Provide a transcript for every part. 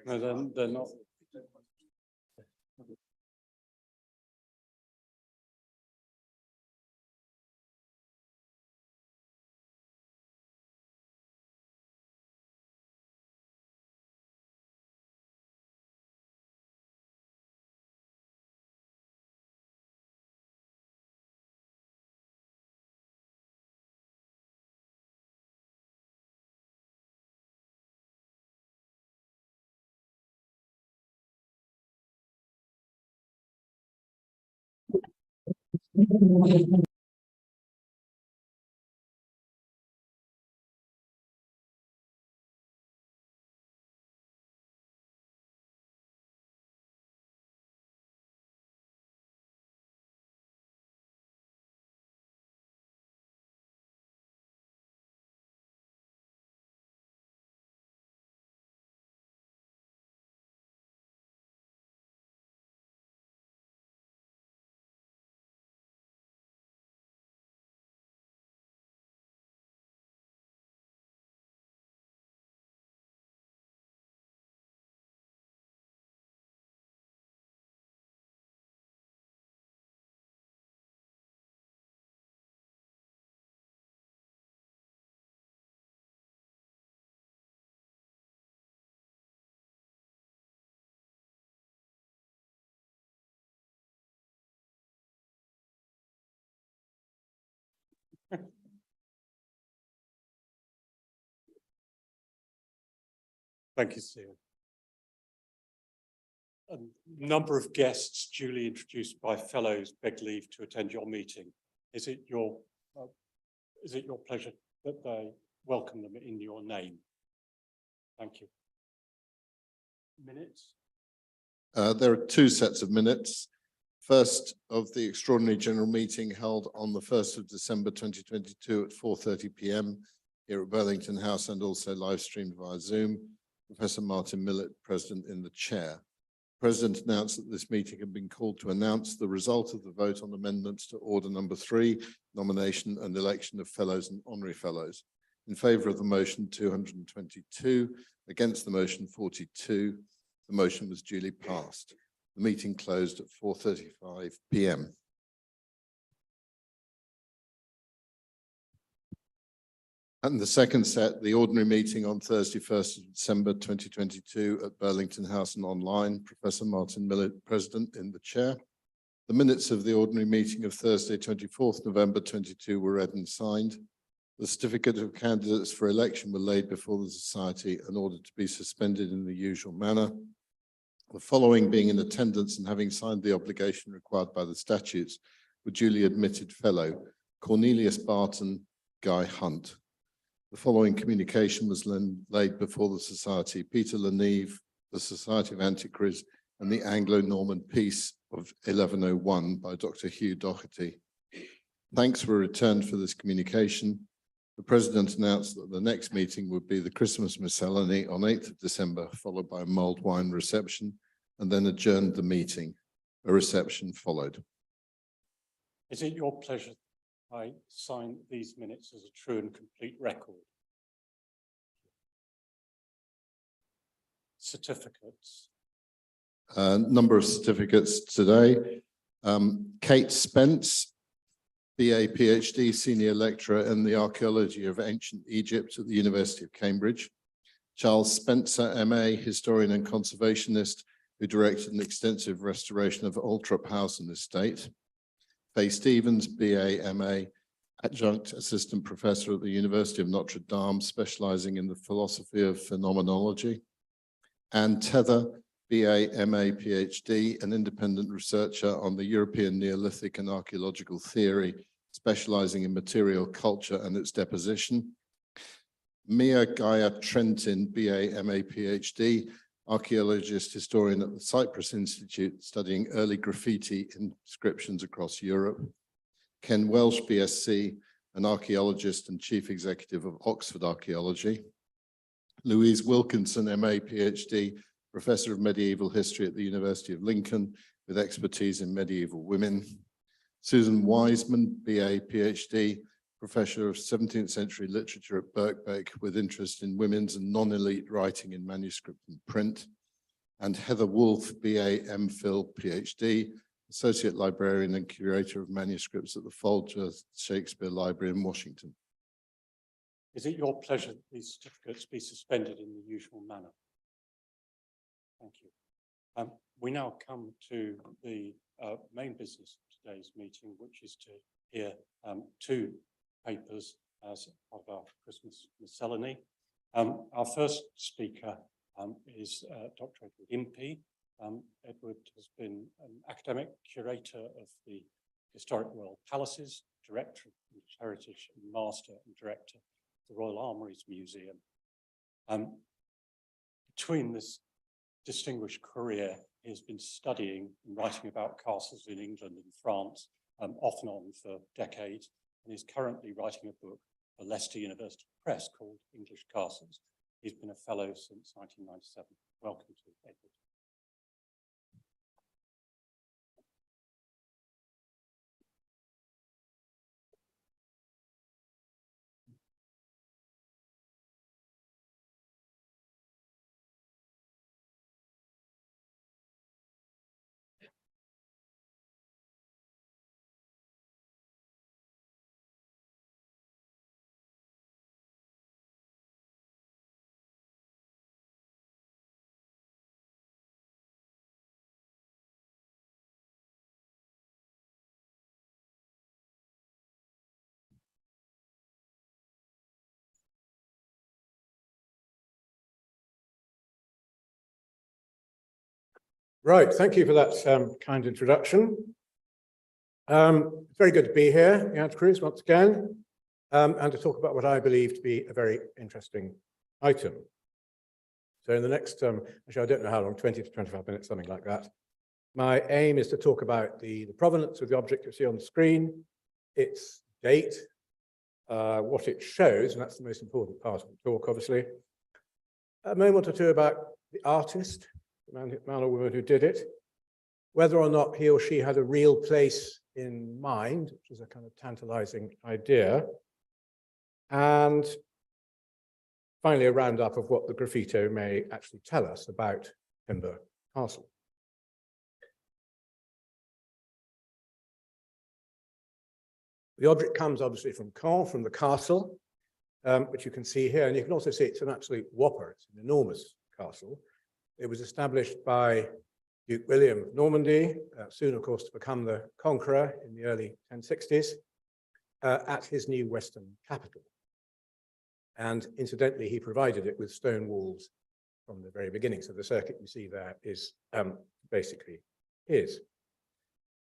No, they're not. Thank you, Stephen. A number of guests duly introduced by fellows beg leave to attend your meeting. Is it your pleasure that they welcome them in your name? Thank you. Minutes? There are two sets of minutes. First, of the extraordinary general meeting held on the 1st of December 2022 at 4:30 p.m. here at Burlington House and also live streamed via Zoom. Professor Martin Millett, President, in the chair. The President announced that this meeting had been called to announce the result of the vote on amendments to Order Number 3, nomination and election of fellows and honorary fellows. In favour of the motion, 222. Against the motion, 42. The motion was duly passed. The meeting closed at 4:35 p.m. And the second set, the ordinary meeting on Thursday, 1st of December 2022 at Burlington House and online. Professor Martin Millett, President, in the chair. The minutes of the ordinary meeting of Thursday, 24th November 22 were read and signed. The certificate of candidates for election were laid before the Society in order to be suspended in the usual manner. The following, being in attendance and having signed the obligation required by the statutes, were duly admitted fellow: Cornelius Barton, Guy Hunt. The following communication was laid before the Society: Peter Leneve, the Society of Antiquaries, and the Anglo-Norman Peace of 1101 by Dr. Hugh Doherty. Thanks were returned for this communication. The President announced that the next meeting would be the Christmas Miscellany on 8th of December, followed by a mulled wine reception, and then adjourned the meeting. A reception followed. Is it your pleasure I sign these minutes as a true and complete record? Certificates. Number of certificates today. Kate Spence, BA PhD, Senior Lecturer in the Archaeology of Ancient Egypt at the University of Cambridge. Charles Spencer, MA, Historian and Conservationist, who directed an extensive restoration of Althorp House and Estate. Faye Stevens, BA, MA, Adjunct Assistant Professor at the University of Notre Dame, specializing in the philosophy of phenomenology. Anne Tether, BA, MA, PhD, an independent researcher on the European Neolithic and archaeological theory, specializing in material culture and its deposition. Mia Gaia Trentin, BA, MA, PhD, archaeologist, historian at the Cyprus Institute, studying early graffiti inscriptions across Europe. Ken Welsh, BSc, an archaeologist and chief executive of Oxford Archaeology. Louise Wilkinson, MA, PhD, professor of medieval history at the University of Lincoln, with expertise in medieval women. Susan Wiseman, BA, PhD, professor of 17th century literature at Birkbeck, with interest in women's and non-elite writing in manuscript and print. and Heather Wolfe, BA, MPhil, PhD, Associate Librarian and Curator of Manuscripts at the Folger Shakespeare Library in Washington. Is it your pleasure that these certificates be suspended in the usual manner? Thank you. We now come to the main business of today's meeting, which is to hear two papers as part of our Christmas Miscellany. Our first speaker is Dr. Edward Impey. Edward has been an academic curator of the Historic Royal Palaces, Director of British Heritage, and Master and Director of the Royal Armouries Museum. Between this distinguished career, he has been studying and writing about castles in England and France, off and on for decades, and is currently writing a book for Leicester University Press called English Castles. He's been a fellow since 1997. Welcome to Edward. Right, thank you for that kind introduction. It's very good to be here, the Antiquaries, once again, and to talk about what I believe to be a very interesting item. So in the next, actually I don't know how long, 20 to 25 minutes, something like that. My aim is to talk about the provenance of the object you see on the screen, its date, what it shows, and that's the most important part of the talk, obviously. A moment or two about the artist, the man or woman who did it, whether or not he or she had a real place in mind, which is a kind of tantalizing idea, and finally a roundup of what the graffito may actually tell us about Pember Castle. The object comes obviously from Caen, from the castle, which you can see here, and you can also see it's an absolute whopper. It's an enormous castle. It was established by Duke William of Normandy, soon, of course, to become the conqueror in the early 1060s, at his new western capital. And incidentally, he provided it with stone walls from the very beginning. So the circuit you see there is basically his.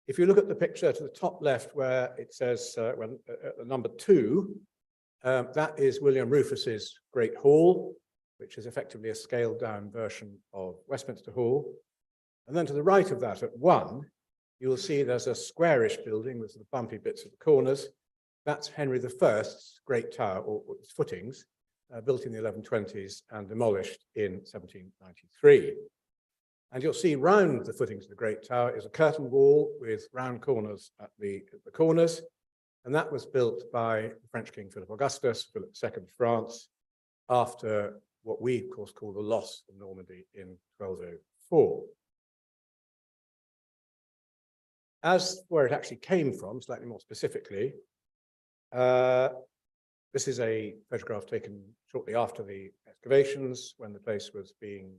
If you look at the picture to the top left where it says number 2, that is William Rufus's Great Hall, which is effectively a scaled down version of Westminster Hall. And then to the right of that at 1, you'll see there's a squarish building with the bumpy bits at the corners. That's Henry I's Great Tower, or its footings, built in the 1120s and demolished in 1793. And you'll see round the footings of the Great Tower is a curtain wall with round corners at the corners. And that was built by the French King Philip Augustus, Philip II of France, after what we, of course, call the loss of Normandy in 1204. As where it actually came from, slightly more specifically, this is a photograph taken shortly after the excavations, when the place was being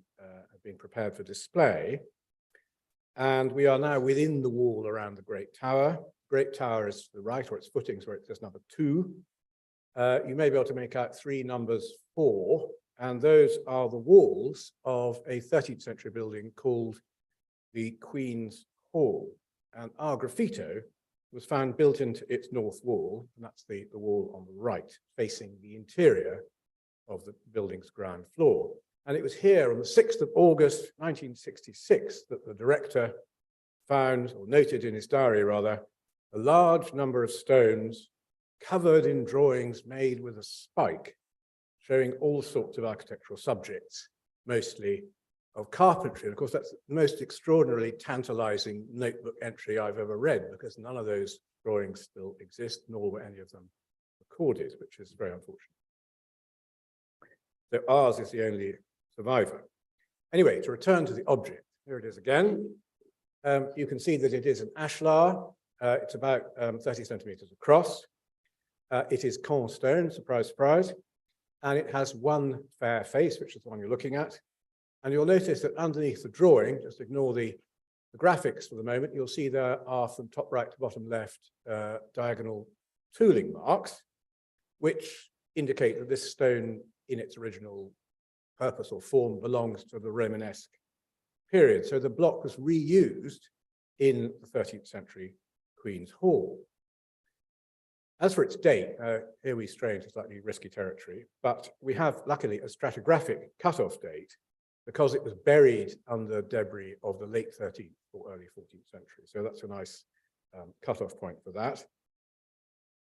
prepared for display. And we are now within the wall around the Great Tower. Great Tower is to the right, or its footings, where it says number 2. You may be able to make out 3 numbers 4, and those are the walls of a 13th century building called the Queen's Hall. And our graffito was found built into its north wall, and that's the wall on the right, facing the interior of the building's ground floor. And it was here on the 6th of August, 1966, that the director found, or noted in his diary rather, a large number of stones covered in drawings made with a spike, showing all sorts of architectural subjects, mostly of carpentry. And of course, that's the most extraordinarily tantalizing notebook entry I've ever read, because none of those drawings still exist, nor were any of them recorded, which is very unfortunate. So ours is the only survivor. Anyway, to return to the object, here it is again. You can see that it is an ashlar. It's about 30 centimeters across. It is corn stone, surprise, surprise. And it has one fair face, which is the one you're looking at. And you'll notice that underneath the drawing, just ignore the graphics for the moment, you'll see there are from top right to bottom left diagonal tooling marks, which indicate that this stone in its original purpose or form belongs to the Romanesque period. So the block was reused in the 13th century Queen's Hall. As for its date, here we stray into slightly risky territory, but we have luckily a stratigraphic cutoff date because it was buried under debris of the late 13th or early 14th century. So that's a nice cutoff point for that.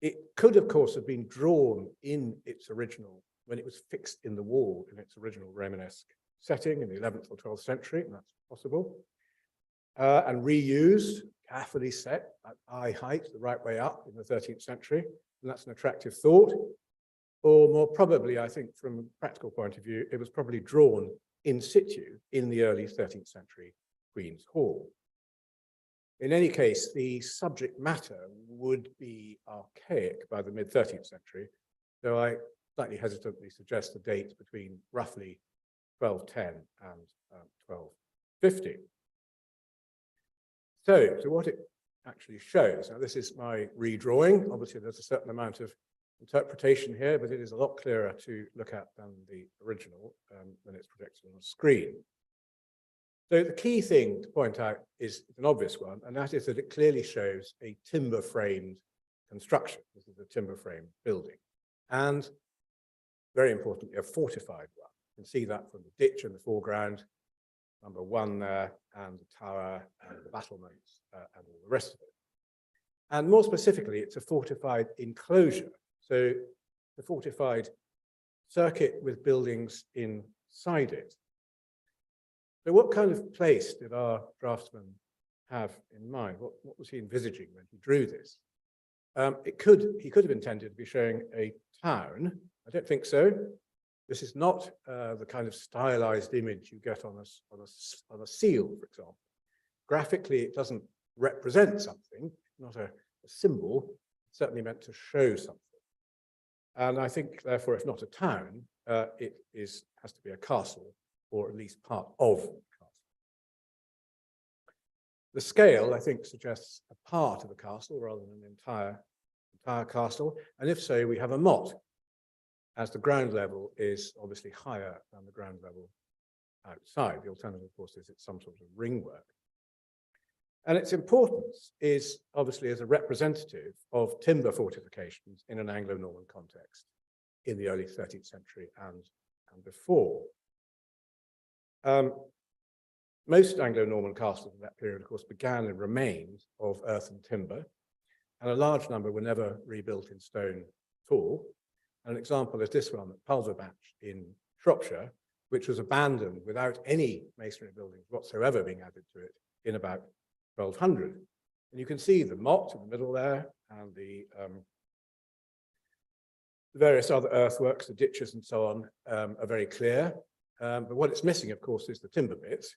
It could, of course, have been drawn in its original, when it was fixed in the wall in its original Romanesque setting in the 11th or 12th century, and that's possible, and reused, carefully set at eye height, the right way up in the 13th century, and that's an attractive thought. Or more probably, I think, from a practical point of view, it was probably drawn in situ in the early 13th century Queen's Hall. In any case, the subject matter would be archaic by the mid-13th century, so I slightly hesitantly suggest the date between roughly 1210 and 1250. So what it actually shows, now this is my redrawing. Obviously, there's a certain amount of interpretation here, but it is a lot clearer to look at than the original when it's projected on the screen. So the key thing to point out is an obvious one, and that is that it clearly shows a timber-framed construction. This is a timber-frame building, and very importantly, a fortified one. You can see that from the ditch in the foreground, number 1 there, and the tower, and the battlements, and all the rest of it. And more specifically, it's a fortified enclosure. So the fortified circuit with buildings inside it. So what kind of place did our draftsman have in mind? What was he envisaging when he drew this? He could have intended to be showing a town. I don't think so. This is not the kind of stylized image you get on a seal, for example. Graphically, it doesn't represent something, not a symbol. It's certainly meant to show something. And I think, therefore, if not a town, it has to be a castle, or at least part of the castle. The scale, I think, suggests a part of the castle rather than an entire castle. And if so, we have a motte, as the ground level is obviously higher than the ground level outside. The alternative, of course, is it's some sort of ringwork. And its importance is obviously as a representative of timber fortifications in an Anglo-Norman context in the early 13th century and before. Most Anglo-Norman castles in that period, of course, began and remained of earth and timber, and a large number were never rebuilt in stone at all. An example is this one at Pulverbach in Shropshire, which was abandoned without any masonry buildings whatsoever being added to it in about 1200. And you can see the motte in the middle there, and the various other earthworks, the ditches and so on, are very clear. But what it's missing, of course, is the timber bits.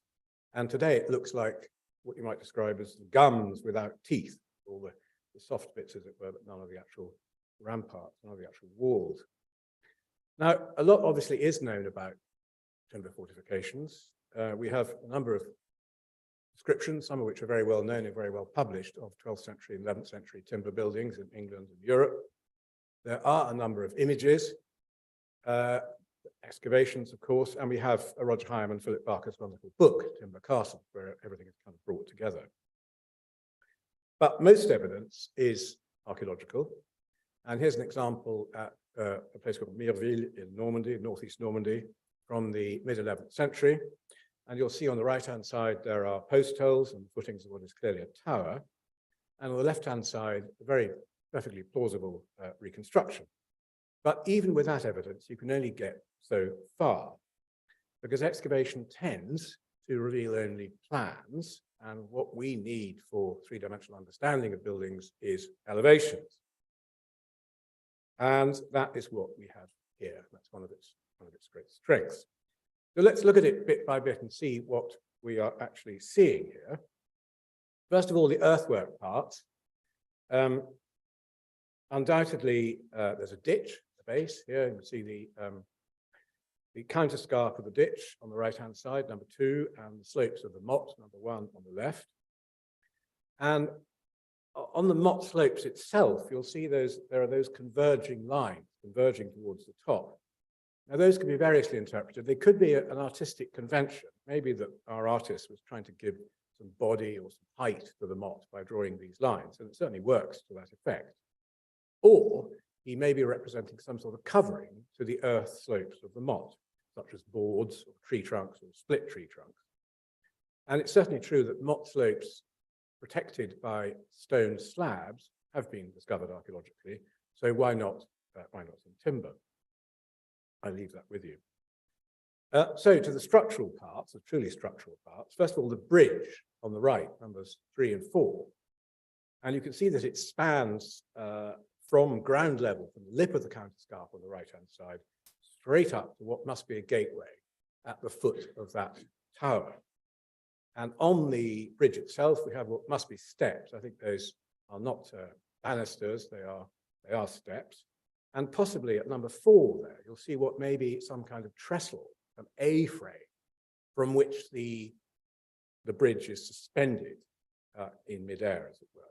And today it looks like what you might describe as gums without teeth, all the soft bits, as it were, but none of the actual ramparts, none of the actual walls. Now, a lot obviously is known about timber fortifications. We have a number of descriptions, some of which are very well known and very well published, of 12th century and 11th century timber buildings in England and Europe. There are a number of images, excavations, of course, and we have a Roger Higham and Philip Barker's wonderful book, Timber Castle, where everything is kind of brought together. But most evidence is archaeological. And here's an example at a place called Mireville in Normandy, northeast Normandy, from the mid-11th century. And you'll see on the right-hand side, there are post holes and footings of what is clearly a tower. And on the left-hand side, a very perfectly plausible reconstruction. But even with that evidence, you can only get so far, because excavation tends to reveal only plans, and what we need for three-dimensional understanding of buildings is elevations. And that is what we have here. That's one of its great strengths. So let's look at it bit by bit and see what we are actually seeing here. First of all, the earthwork parts. Undoubtedly, there's a ditch at the base here. You can see the counterscarp of the ditch on the right-hand side, number 2, and the slopes of the motte, number 1, on the left. And on the motte slopes itself, you'll see there are those converging lines, converging towards the top. Now, those can be variously interpreted. They could be an artistic convention. Maybe that our artist was trying to give some body or some height to the motte by drawing these lines, and it certainly works to that effect. Or he may be representing some sort of covering to the earth slopes of the motte, such as boards or tree trunks or split tree trunks. And it's certainly true that motte slopes protected by stone slabs have been discovered archaeologically. So why not some timber? I leave that with you. So to the structural parts, the truly structural parts, first of all, the bridge on the right, numbers 3 and 4. And you can see that it spans from ground level, from the lip of the counterscarp on the right-hand side, straight up to what must be a gateway at the foot of that tower. And on the bridge itself, we have what must be steps. I think those are not banisters, they are steps. And possibly at number 4 there, you'll see what may be some kind of trestle, an A-frame, from which the bridge is suspended in midair, as it were.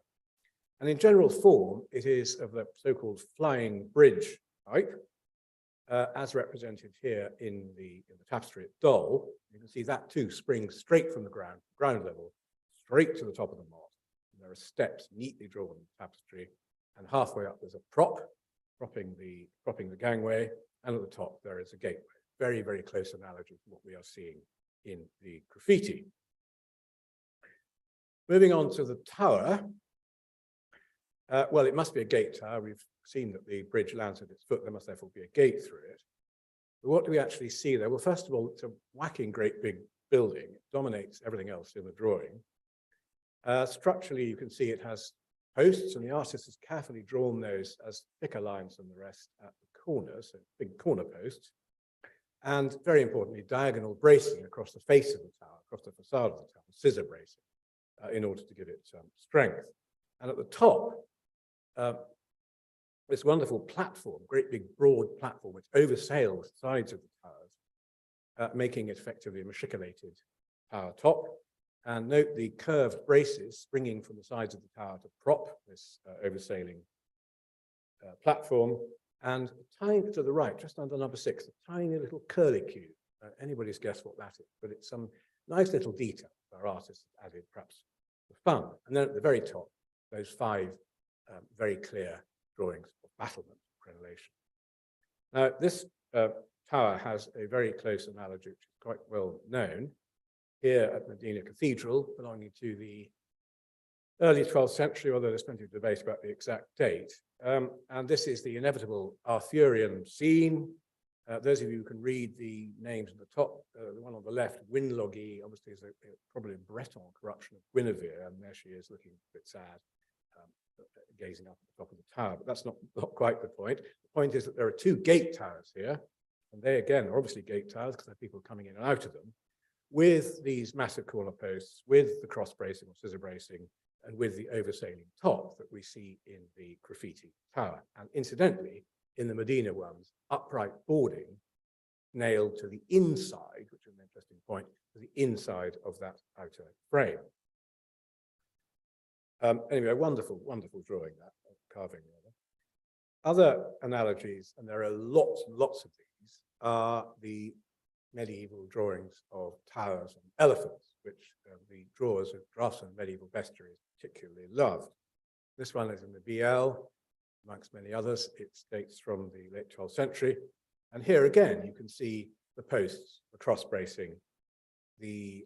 And in general form, it is of the so-called flying bridge type, as represented here in the tapestry at Dol. You can see that too springs straight from the ground level, straight to the top of the motte. And there are steps neatly drawn in the tapestry, and halfway up there's a prop, propping the gangway, and at the top there is a gateway. Very, very close analogy to what we are seeing in the graffiti. Moving on to the tower. Well, it must be a gate tower. We've seen that the bridge lands at its foot. There must therefore be a gate through it. But what do we actually see there? Well, first of all, it's a whacking great big building. It dominates everything else in the drawing. Structurally, you can see it has posts, and the artist has carefully drawn those as thicker lines than the rest at the corners, so big corner posts. And very importantly, diagonal bracing across the face of the tower, across the facade of the tower, scissor bracing, in order to give it strength. And at the top, this wonderful platform, great big broad platform, which oversails the sides of the towers, making it effectively a machicolated tower top. And note the curved braces springing from the sides of the tower to prop this oversailing platform. And tiny to the right, just under number 6, a tiny little curlicue. Anybody's guess what that is, but it's some nice little detail our artists added, perhaps for fun. And then at the very top, those 5 very clear drawings of battlement crenellation. Now, this tower has a very close analogy, which is quite well known, here at Medina Cathedral, belonging to the early 12th century, although there's plenty of debate about the exact date. And this is the inevitable Arthurian scene. Those of you who can read the names at the top, the one on the left, Winlogi, obviously is probably a Breton corruption of Guinevere, and there she is looking a bit sad, gazing up at the top of the tower. But that's not quite the point. The point is that there are 2 gate towers here, and they again are obviously gate towers because there are people coming in and out of them, with these massive corner posts, with the cross bracing or scissor bracing, and with the oversailing top that we see in the graffiti tower. And incidentally, in the Medina ones, upright boarding nailed to the inside, which is an interesting point, to the inside of that outer frame. Anyway, a wonderful, wonderful drawing, that carving rather. Other analogies, and there are lots and lots of these, are the medieval drawings of towers and elephants, which the drawers of draftsmen of medieval bestiaries particularly loved. This one is in the BL, amongst many others. It dates from the late 12th century. And here again, you can see the posts, the cross bracing, the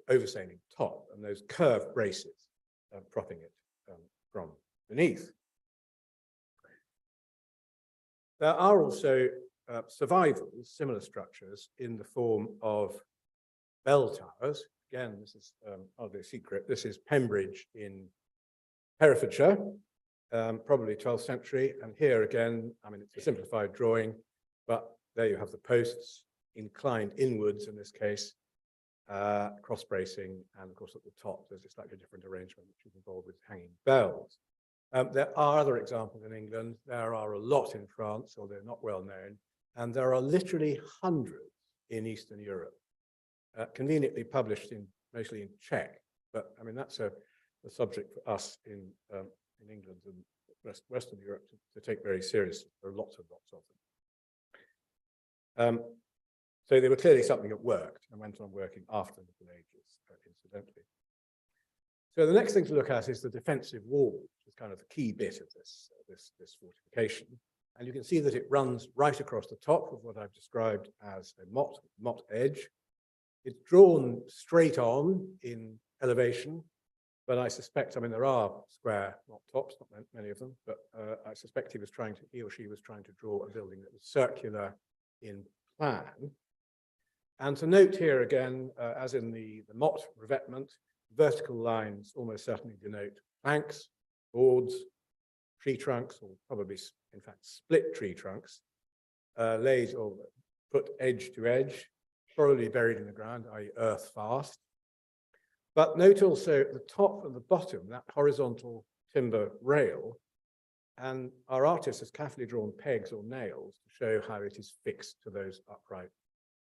oversailing top, and those curved braces propping it from beneath. There are also survivals, similar structures, in the form of bell towers. Again, this is hardly a secret. This is Pembridge in Herefordshire, probably 12th century. And here again, I mean, it's a simplified drawing, but there you have the posts inclined inwards in this case, cross bracing, and of course at the top there's a slightly different arrangement which is involved with hanging bells. There are other examples in England. There are a lot in France, although not well known, and there are literally hundreds in Eastern Europe, conveniently published mostly in Czech. But I mean that's a subject for us in England and Western Europe to take very seriously. There are lots of them. So they were clearly something that worked and went on working after the Middle Ages, incidentally. So the next thing to look at is the defensive wall, which is kind of the key bit of this fortification. And you can see that it runs right across the top of what I've described as a motte edge. It's drawn straight on in elevation, but I suspect, I mean, there are square motte tops, not many of them, but I suspect he or she was trying to draw a building that was circular in plan. And to note here again, as in the motte revetment, vertical lines almost certainly denote planks, boards, tree trunks, or probably, in fact, split tree trunks, laid or put edge to edge, probably buried in the ground, i.e. earth fast. But note also at the top and the bottom, that horizontal timber rail, and our artist has carefully drawn pegs or nails to show how it is fixed to those upright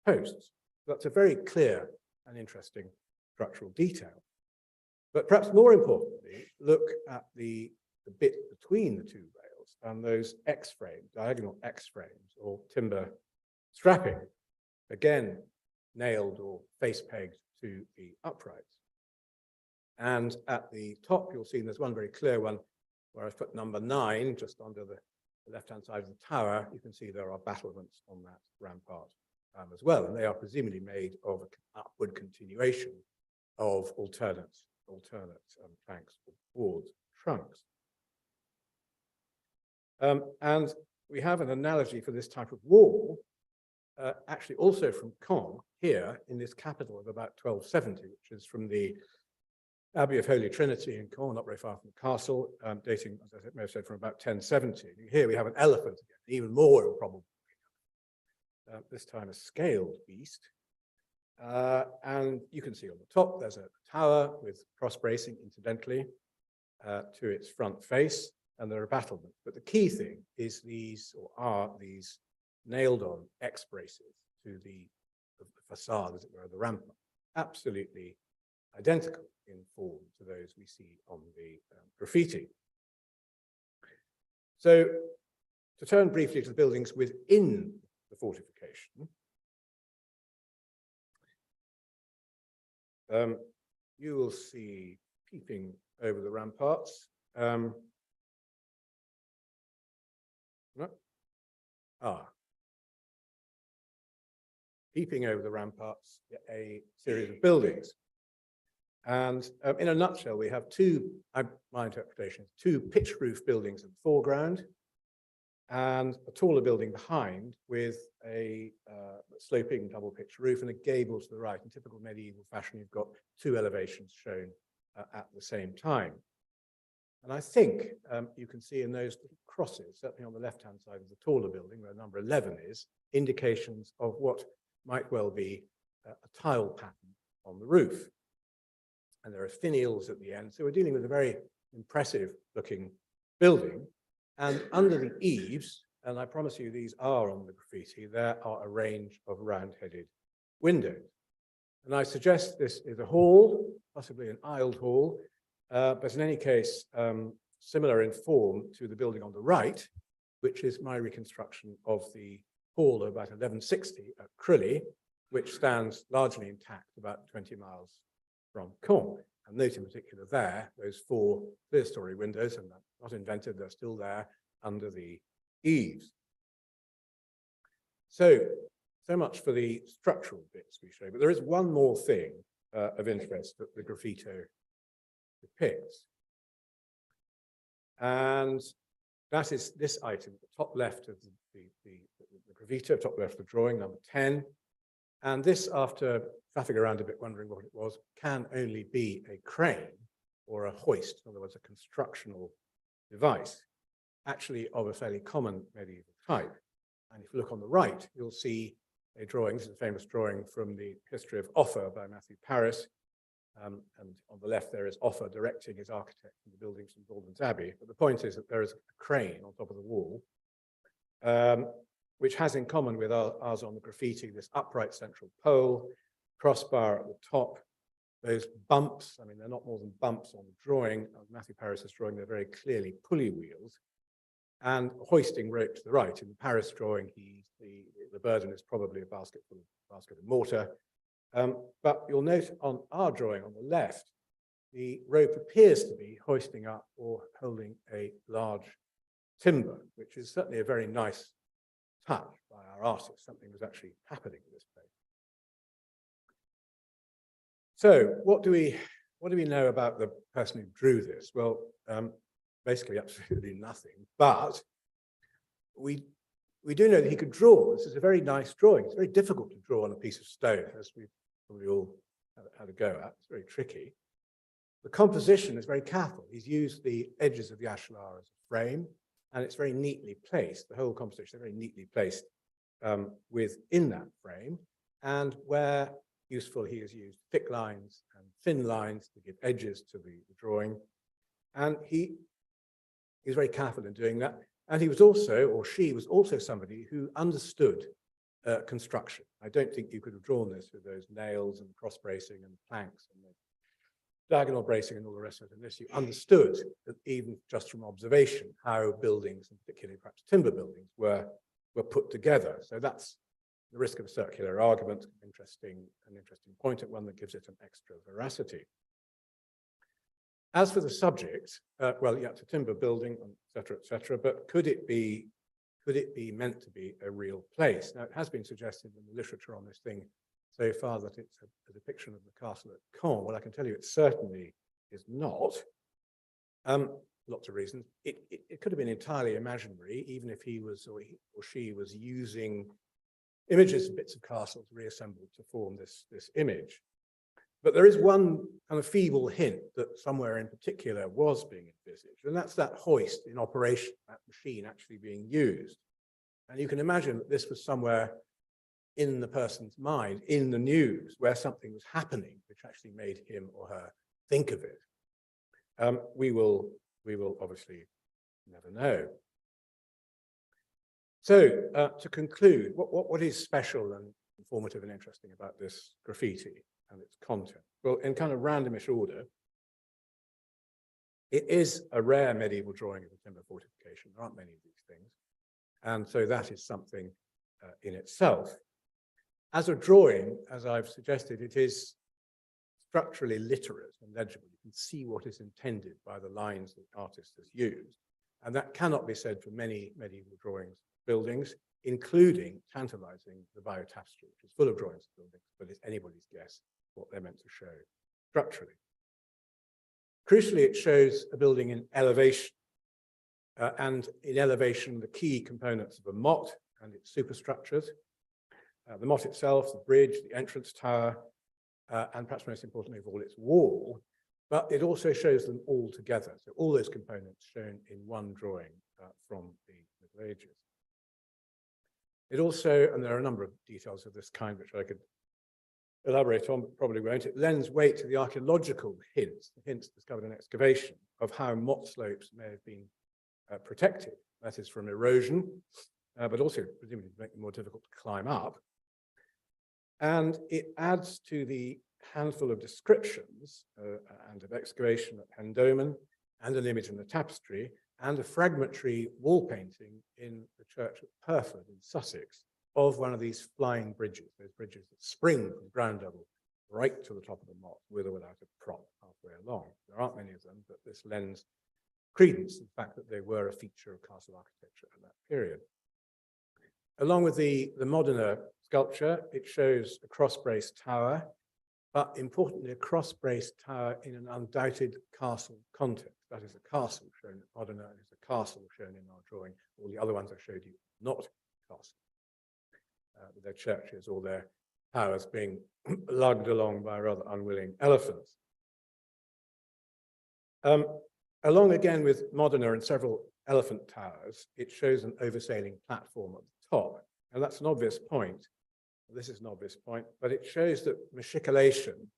posts. That's a very clear and interesting structural detail. But perhaps more importantly, look at the bit between the two rails and those X-frames, diagonal X-frames or timber strapping, again, nailed or face pegged to the uprights. And at the top, you'll see there's one very clear one where I've put number 9 just under the left-hand side of the tower. You can see there are battlements on that rampart as well, and they are presumably made of an upward continuation of alternate planks or boards, trunks. And we have an analogy for this type of wall, actually also from Caen, here in this capital of about 1270, which is from the Abbey of Holy Trinity in Caen, not very far from the castle, dating, as I may have said, from about 1070. Here we have an elephant again, even more improbable. This time a scaled beast. And you can see on the top, there's a tower with cross bracing, incidentally, to its front face, and there are battlements. But the key thing is are these nailed on X braces to the facade, as it were, the rampart, absolutely identical in form to those we see on the graffiti. So to turn briefly to the buildings within the fortification, you will see peeping over the ramparts. Peeping over the ramparts, a series of buildings. And in a nutshell, we have my interpretation, two pitch roof buildings in the foreground and a taller building behind with a sloping double pitch roof and a gable to the right. In typical medieval fashion, you've got two elevations shown at the same time. And I think you can see in those little crosses, certainly on the left-hand side of the taller building, where number 11 is, indications of what might well be a tile pattern on the roof. And there are finials at the end. So we're dealing with a very impressive looking building. And under the eaves, and I promise you these are on the graffiti, there are a range of round-headed windows. And I suggest this is a hall, possibly an aisled hall, but in any case, similar in form to the building on the right, which is my reconstruction of the hall of about 1160 at Crilly, which stands largely intact about 20 miles from Caen. And note in particular there, those four clear-story windows, and they're not invented, they're still there under the eaves. So much for the structural bits we show, but there is one more thing of interest that the graffito depicts. And that is this item, the top left of the graffito, top left of the drawing, number 10. And this, after faffing around a bit, wondering what it was, can only be a crane or a hoist, in other words, a constructional device, actually of a fairly common medieval type. And if you look on the right, you'll see a drawing. This is a famous drawing from the History of Offa by Matthew Paris. And on the left there is Offa directing his architect in the building St. Albans Abbey. But the point is that there is a crane on top of the wall, which has in common with ours on the graffiti this upright central pole, crossbar at the top, those bumps. I mean, they're not more than bumps on the drawing. Matthew Paris's drawing, they're very clearly pulley wheels, and hoisting rope to the right. In the Paris drawing, the burden is probably a basket of mortar. But you'll note on our drawing on the left, the rope appears to be hoisting up or holding a large timber, which is certainly a very nice touch by our artist. Something was actually happening in this place. So what do we know about the person who drew this? Well, basically absolutely nothing, but we do know that he could draw. This is a very nice drawing. It's very difficult to draw on a piece of stone, as we've probably all had a go at. It's very tricky. The composition is very careful. He's used the edges of the ashlar as a frame, and it's very neatly placed. The whole composition is very neatly placed within that frame, and where useful, he has used thick lines and thin lines to give edges to the drawing, and he was very careful in doing that. And he was also, or she was also, somebody who understood construction. I don't think you could have drawn this with those nails and cross bracing and planks and the diagonal bracing and all the rest of it. Unless you understood that, even just from observation, how buildings, and particularly perhaps timber buildings, were put together. So that's the risk of a circular argument, an interesting point, at one that gives it an extra veracity. As for the subject, well, yeah, it's a timber building, et cetera, but could it be meant to be a real place? Now, it has been suggested in the literature on this thing so far that it's a depiction of the castle at Caen. Well, I can tell you it certainly is not. Lots of reasons. It could have been entirely imaginary, even if he was or she was using images of bits of castles reassembled to form this image. But there is one kind of feeble hint that somewhere in particular was being envisaged, and that's that hoist in operation, that machine actually being used. And you can imagine that this was somewhere in the person's mind, in the news, where something was happening, which actually made him or her think of it. We will obviously never know. So to conclude, what is special and informative and interesting about this graffiti and its content? Well, in kind of randomish order, it is a rare medieval drawing of a timber fortification. There aren't many of these things. And so that is something in itself. As a drawing, as I've suggested, it is structurally literate and legible. You can see what is intended by the lines that the artist has used. And that cannot be said for many medieval drawings of buildings, including, tantalizing, the biotapestry, which is full of drawings of buildings, but it's anybody's guess what they're meant to show structurally. Crucially, it shows a building in elevation. And in elevation, the key components of a motte and its superstructures. The motte itself, the bridge, the entrance tower, and perhaps most importantly of all, its wall. But it also shows them all together. So all those components shown in one drawing from the Middle Ages. It also, and there are a number of details of this kind which I could elaborate on, but probably won't, it lends weight to the archaeological hints, the hints discovered in excavation of how motte slopes may have been protected. That is from erosion, but also presumably to make them more difficult to climb up. And it adds to the handful of descriptions and of excavation at Pendomen, and an image in the tapestry, and a fragmentary wall painting in the church at Pyrford in Sussex of one of these flying bridges, those bridges that spring from ground level right to the top of the motte, with or without a prop halfway along. There aren't many of them, but this lends credence to the fact that they were a feature of castle architecture at that period. Along with the moderner sculpture, it shows a cross-braced tower, but importantly, a cross-braced tower in an undoubted castle context. That is a castle shown at Modena, and it's a castle shown in our drawing. All the other ones I showed you, not castles, with their churches or their towers being lugged along by rather unwilling elephants. Along again with Modena and several elephant towers, it shows an oversailing platform at the top. And that's an obvious point. This is an obvious point, but it shows that machicolation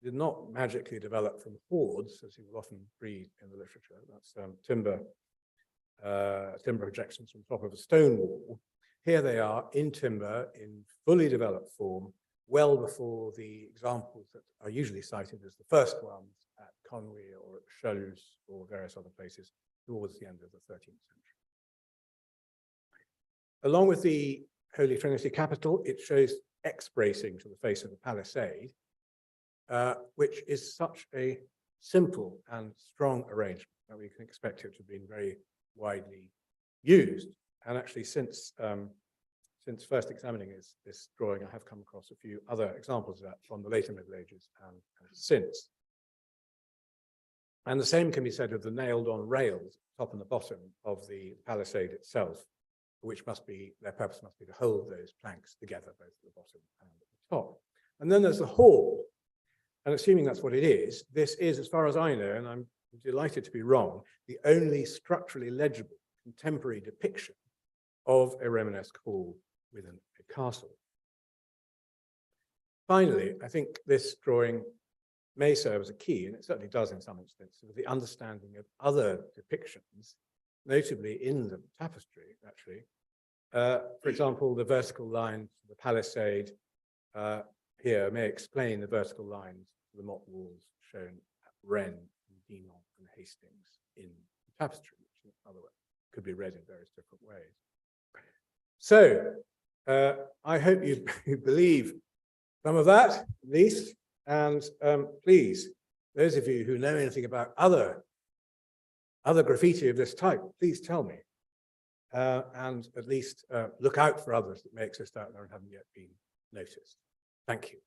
did not magically develop from hoards, as you will often read in the literature. That's timber projections from the top of a stone wall. Here they are in timber, in fully developed form, well before the examples that are usually cited as the first ones at Conwy or at Chalus or various other places towards the end of the 13th century. Along with the Holy Trinity capital, it shows X-bracing to the face of the palisade, which is such a simple and strong arrangement that we can expect it to have been very widely used. And actually, since first examining this drawing, I have come across a few other examples of that from the later Middle Ages and since. And the same can be said of the nailed-on rails, top and the bottom of the palisade itself, which must be, their purpose must be to hold those planks together, both at the bottom and at the top. And then there's the hall. And assuming that's what it is, this is, as far as I know, and I'm delighted to be wrong, the only structurally legible contemporary depiction of a Romanesque hall within a castle. Finally, I think this drawing may serve as a key, and it certainly does in some instances, for the understanding of other depictions, notably in the tapestry, actually. For example, the vertical lines of the palisade here may explain the vertical lines of the moat walls shown at Rennes, and Dinan, and Hastings in the tapestry, which in other words could be read in various different ways. So I hope you believe some of that, at least, and please, those of you who know anything about other graffiti of this type, please tell me, and at least look out for others that may exist out there and haven't yet been noticed. Thank you.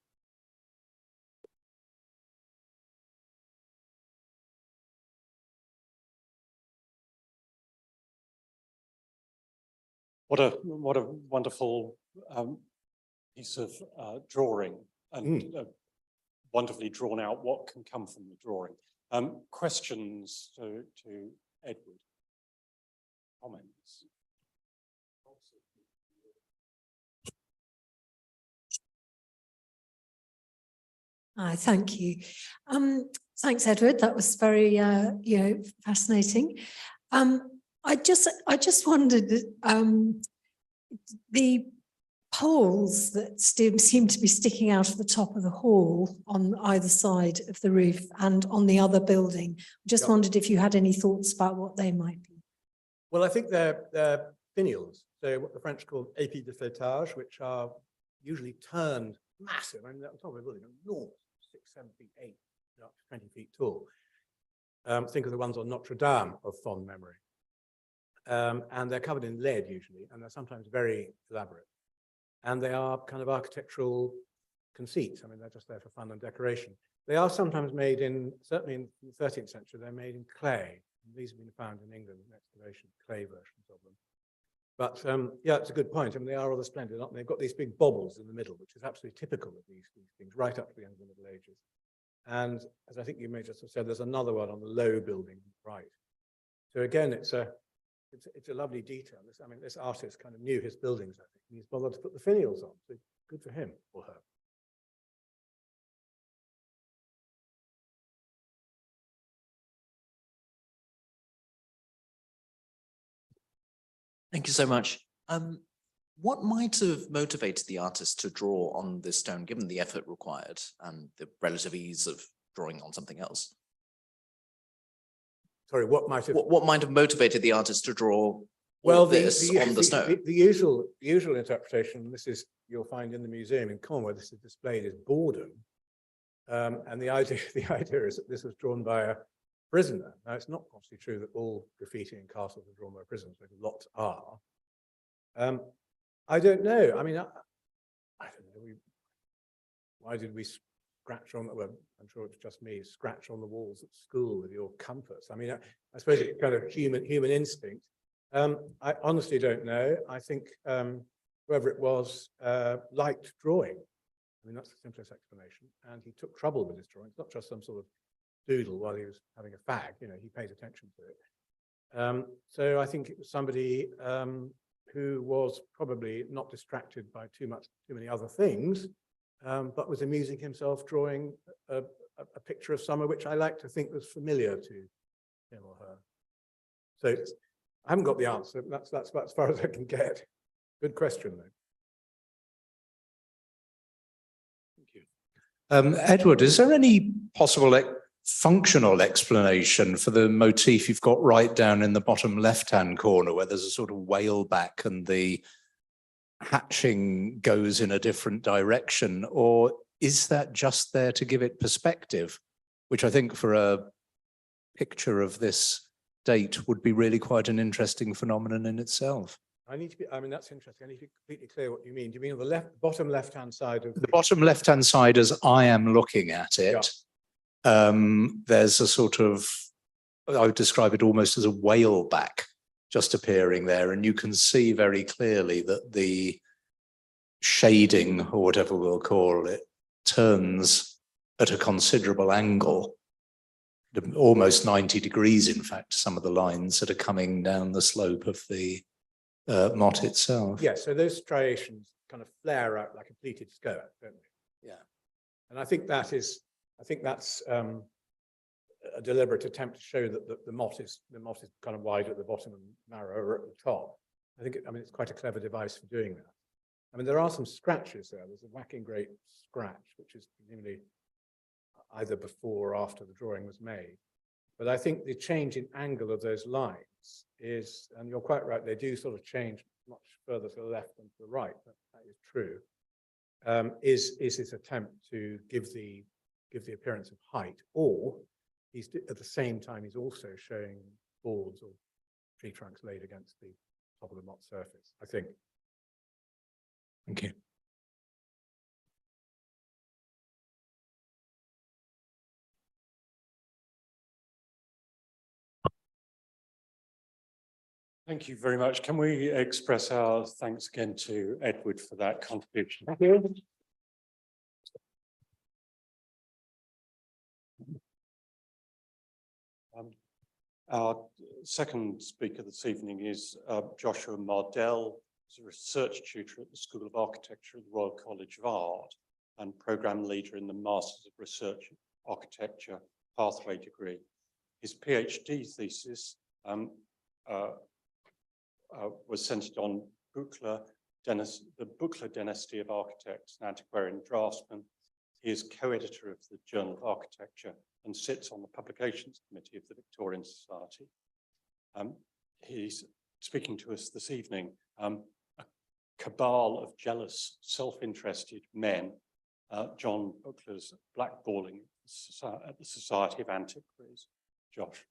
What a wonderful piece of drawing, and wonderfully drawn out what can come from the drawing. Questions to Edward? Comments? Thank you. Thanks, Edward. That was very, fascinating. I just wondered, the poles that seem to be sticking out of the top of the hall on either side of the roof and on the other building. Just wondered if you had any thoughts about what they might be. Well, I think they're finials. So what the French call épis de faitage, which are usually turned massive. I mean, on top of a building, enormous, 6, 7 feet, 8, up to 20 feet tall. Think of the ones on Notre Dame of fond memory. And they're covered in lead usually, and they're sometimes very elaborate. And they are kind of architectural conceits. I mean, they're just there for fun and decoration. They are sometimes made in, certainly in the 13th century, they're made in clay. These have been found in England in excavation, clay versions of them. But yeah, it's a good point. I mean, they are rather splendid, aren't they? They've got these big bobbles in the middle, which is absolutely typical of these things, right up to the end of the Middle Ages. And as I think you may just have said, there's another one on the low building right. So again, it's a lovely detail. I mean, this artist kind of knew his buildings, I think, and he's bothered to put the finials on. So good for him or her. Thank you so much. What might have motivated the artist to draw on this stone, given the effort required and the relative ease of drawing on something else? Sorry, what might have motivated the artist to draw on the stone? The usual interpretation, this is, you'll find in the museum in Cornwall, this is displayed, is boredom. And the idea is that this was drawn by a prisoner. Now, it's not obviously true that all graffiti in castles are drawn by prisoners, but lots are. I don't know. I mean, I don't know. Why did we scratch on, well, I'm sure it's just me, scratch on the walls at school with your compass? I mean, I suppose it's kind of human instinct. I honestly don't know. I think whoever it was liked drawing. I mean, that's the simplest explanation. And he took trouble with his drawing. It's not just some sort of doodle while he was having a fag, you know, he paid attention to it. So I think it was somebody who was probably not distracted by too many other things, but was amusing himself drawing a picture of summer, which I like to think was familiar to him or her. So I haven't got the answer. That's about as far as I can get. Good question, though. Edward, is there any possible functional explanation for the motif you've got right down in the bottom left-hand corner, where there's a sort of whale back and the hatching goes in a different direction? Or is that just there to give it perspective, which I think for a picture of this date would be really quite an interesting phenomenon in itself? I mean, that's interesting. I need to be completely clear what you mean. Do you mean on the bottom left-hand side of The bottom left-hand side, as I am looking at it, there's a sort of, I would describe it almost as a whale back just appearing there. And you can see very clearly that the shading, or whatever we'll call it, turns at a considerable angle, almost 90 degrees, in fact, some of the lines that are coming down the slope of the motte itself. Yeah, so those striations kind of flare out like a pleated skirt, don't they? Yeah. And I think that's a deliberate attempt to show that the motte is kind of wide at the bottom and narrower at the top. I mean, it's quite a clever device for doing that. I mean, there are some scratches there. There's a whacking great scratch, which is presumably either before or after the drawing was made. But I think the change in angle of those lines is, and you're quite right, they do sort of change much further to the left than to the right. That is true. Is his attempt to give the appearance of height, or he's at the same time he's also showing boards or tree trunks laid against the top of the motte surface, I think. Thank you. Thank you very much. Can we express our thanks again to Edward for that contribution? Thank you. Our second speaker this evening is Joshua Mardell. He's a research tutor at the School of Architecture at the Royal College of Art and programme leader in the Masters of Research Architecture pathway degree. His PhD thesis was centred on the Buchler dynasty of architects and antiquarian draftsmen. He is co-editor of the Journal of Architecture and sits on the Publications Committee of the Victorian Society. He's speaking to us this evening. A cabal of jealous, self-interested men, John Buchler's blackballing at the Society of Antiquaries. Josh.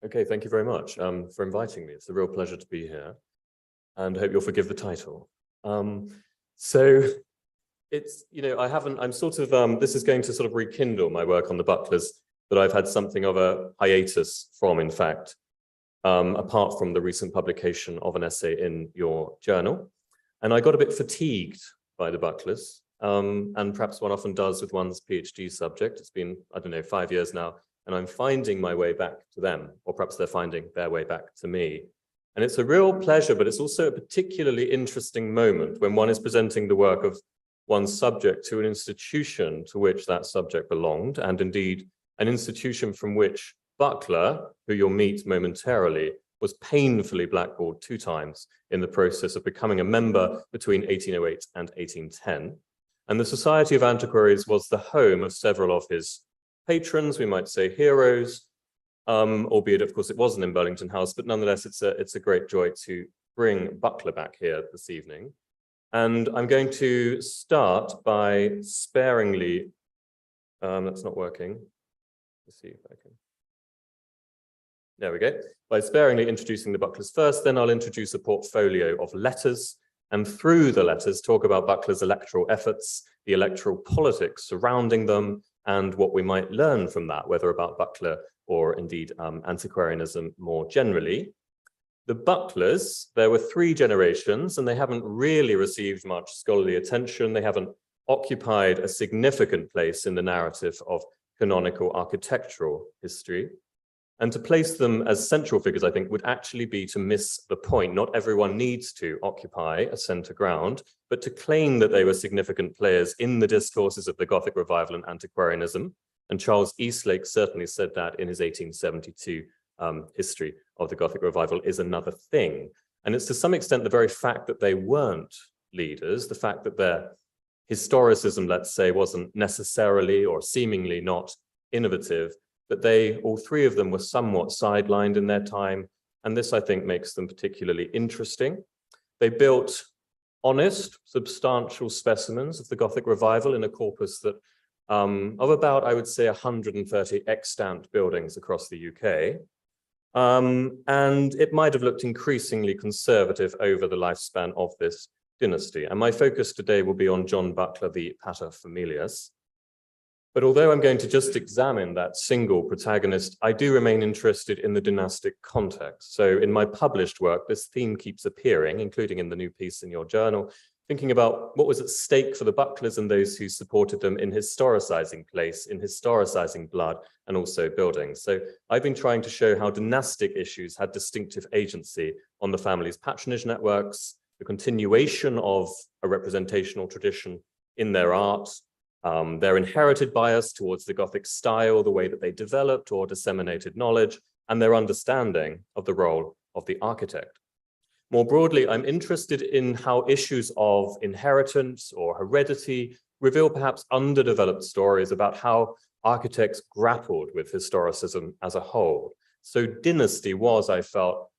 Okay, thank you very much for inviting me. It's a real pleasure to be here, and I hope you'll forgive the title. So it's, I'm sort of, this is going to sort of rekindle my work on the Bucklers that I've had something of a hiatus from, in fact, apart from the recent publication of an essay in your journal. And I got a bit fatigued by the Bucklers, and perhaps one often does with one's PhD subject. It's been, I don't know, 5 years now, and I'm finding my way back to them, or perhaps they're finding their way back to me. And it's a real pleasure, but it's also a particularly interesting moment when one is presenting the work of one's subject to an institution to which that subject belonged, and indeed an institution from which Buchler, who you'll meet momentarily, was painfully blackballed 2 times in the process of becoming a member between 1808 and 1810. And the Society of Antiquaries was the home of several of his patrons, we might say heroes, albeit of course it wasn't in Burlington House, but nonetheless it's a great joy to bring Buchler back here this evening. And I'm going to start by sparingly, that's not working. Let's see if I can. There we go. By sparingly introducing the bucklers first, then I'll introduce a portfolio of letters, and through the letters talk about Buckler's electoral efforts, the electoral politics surrounding them, and what we might learn from that, whether about Buckler or indeed antiquarianism more generally. The Bucklers, there were 3 generations, and they haven't really received much scholarly attention. They haven't occupied a significant place in the narrative of canonical architectural history. And to place them as central figures, I think, would actually be to miss the point. Not everyone needs to occupy a center ground, but to claim that they were significant players in the discourses of the Gothic Revival and antiquarianism. And Charles Eastlake certainly said that in his 1872 history of the Gothic Revival is another thing. And it's to some extent the very fact that they weren't leaders, the fact that their historicism, let's say, wasn't necessarily or seemingly not innovative, that they, all 3 of them, were somewhat sidelined in their time. And this, I think, makes them particularly interesting. They built honest, substantial specimens of the Gothic Revival in a corpus that of about, I would say, 130 extant buildings across the UK. And it might have looked increasingly conservative over the lifespan of this dynasty. And my focus today will be on John Buckler, the paterfamilias. But although I'm going to just examine that single protagonist, I do remain interested in the dynastic context. So in my published work, this theme keeps appearing, including in the new piece in your journal, thinking about what was at stake for the Bucklers and those who supported them in historicizing place, in historicizing blood, and also buildings. So I've been trying to show how dynastic issues had distinctive agency on the family's patronage networks, the continuation of a representational tradition in their art, their inherited bias towards the Gothic style, the way that they developed or disseminated knowledge, and their understanding of the role of the architect. More broadly, I'm interested in how issues of inheritance or heredity reveal perhaps underdeveloped stories about how architects grappled with historicism as a whole. So dynasty was, I felt,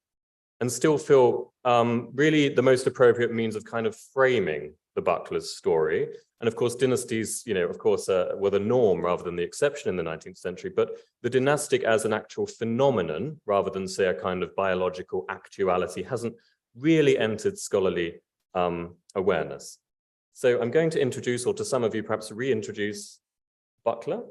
and still feel, really the most appropriate means of kind of framing the Bucklers' story. And of course, dynasties, were the norm rather than the exception in the 19th century, but the dynastic as an actual phenomenon, rather than say a kind of biological actuality, hasn't really entered scholarly awareness. So I'm going to introduce, or to some of you perhaps reintroduce, Buckler.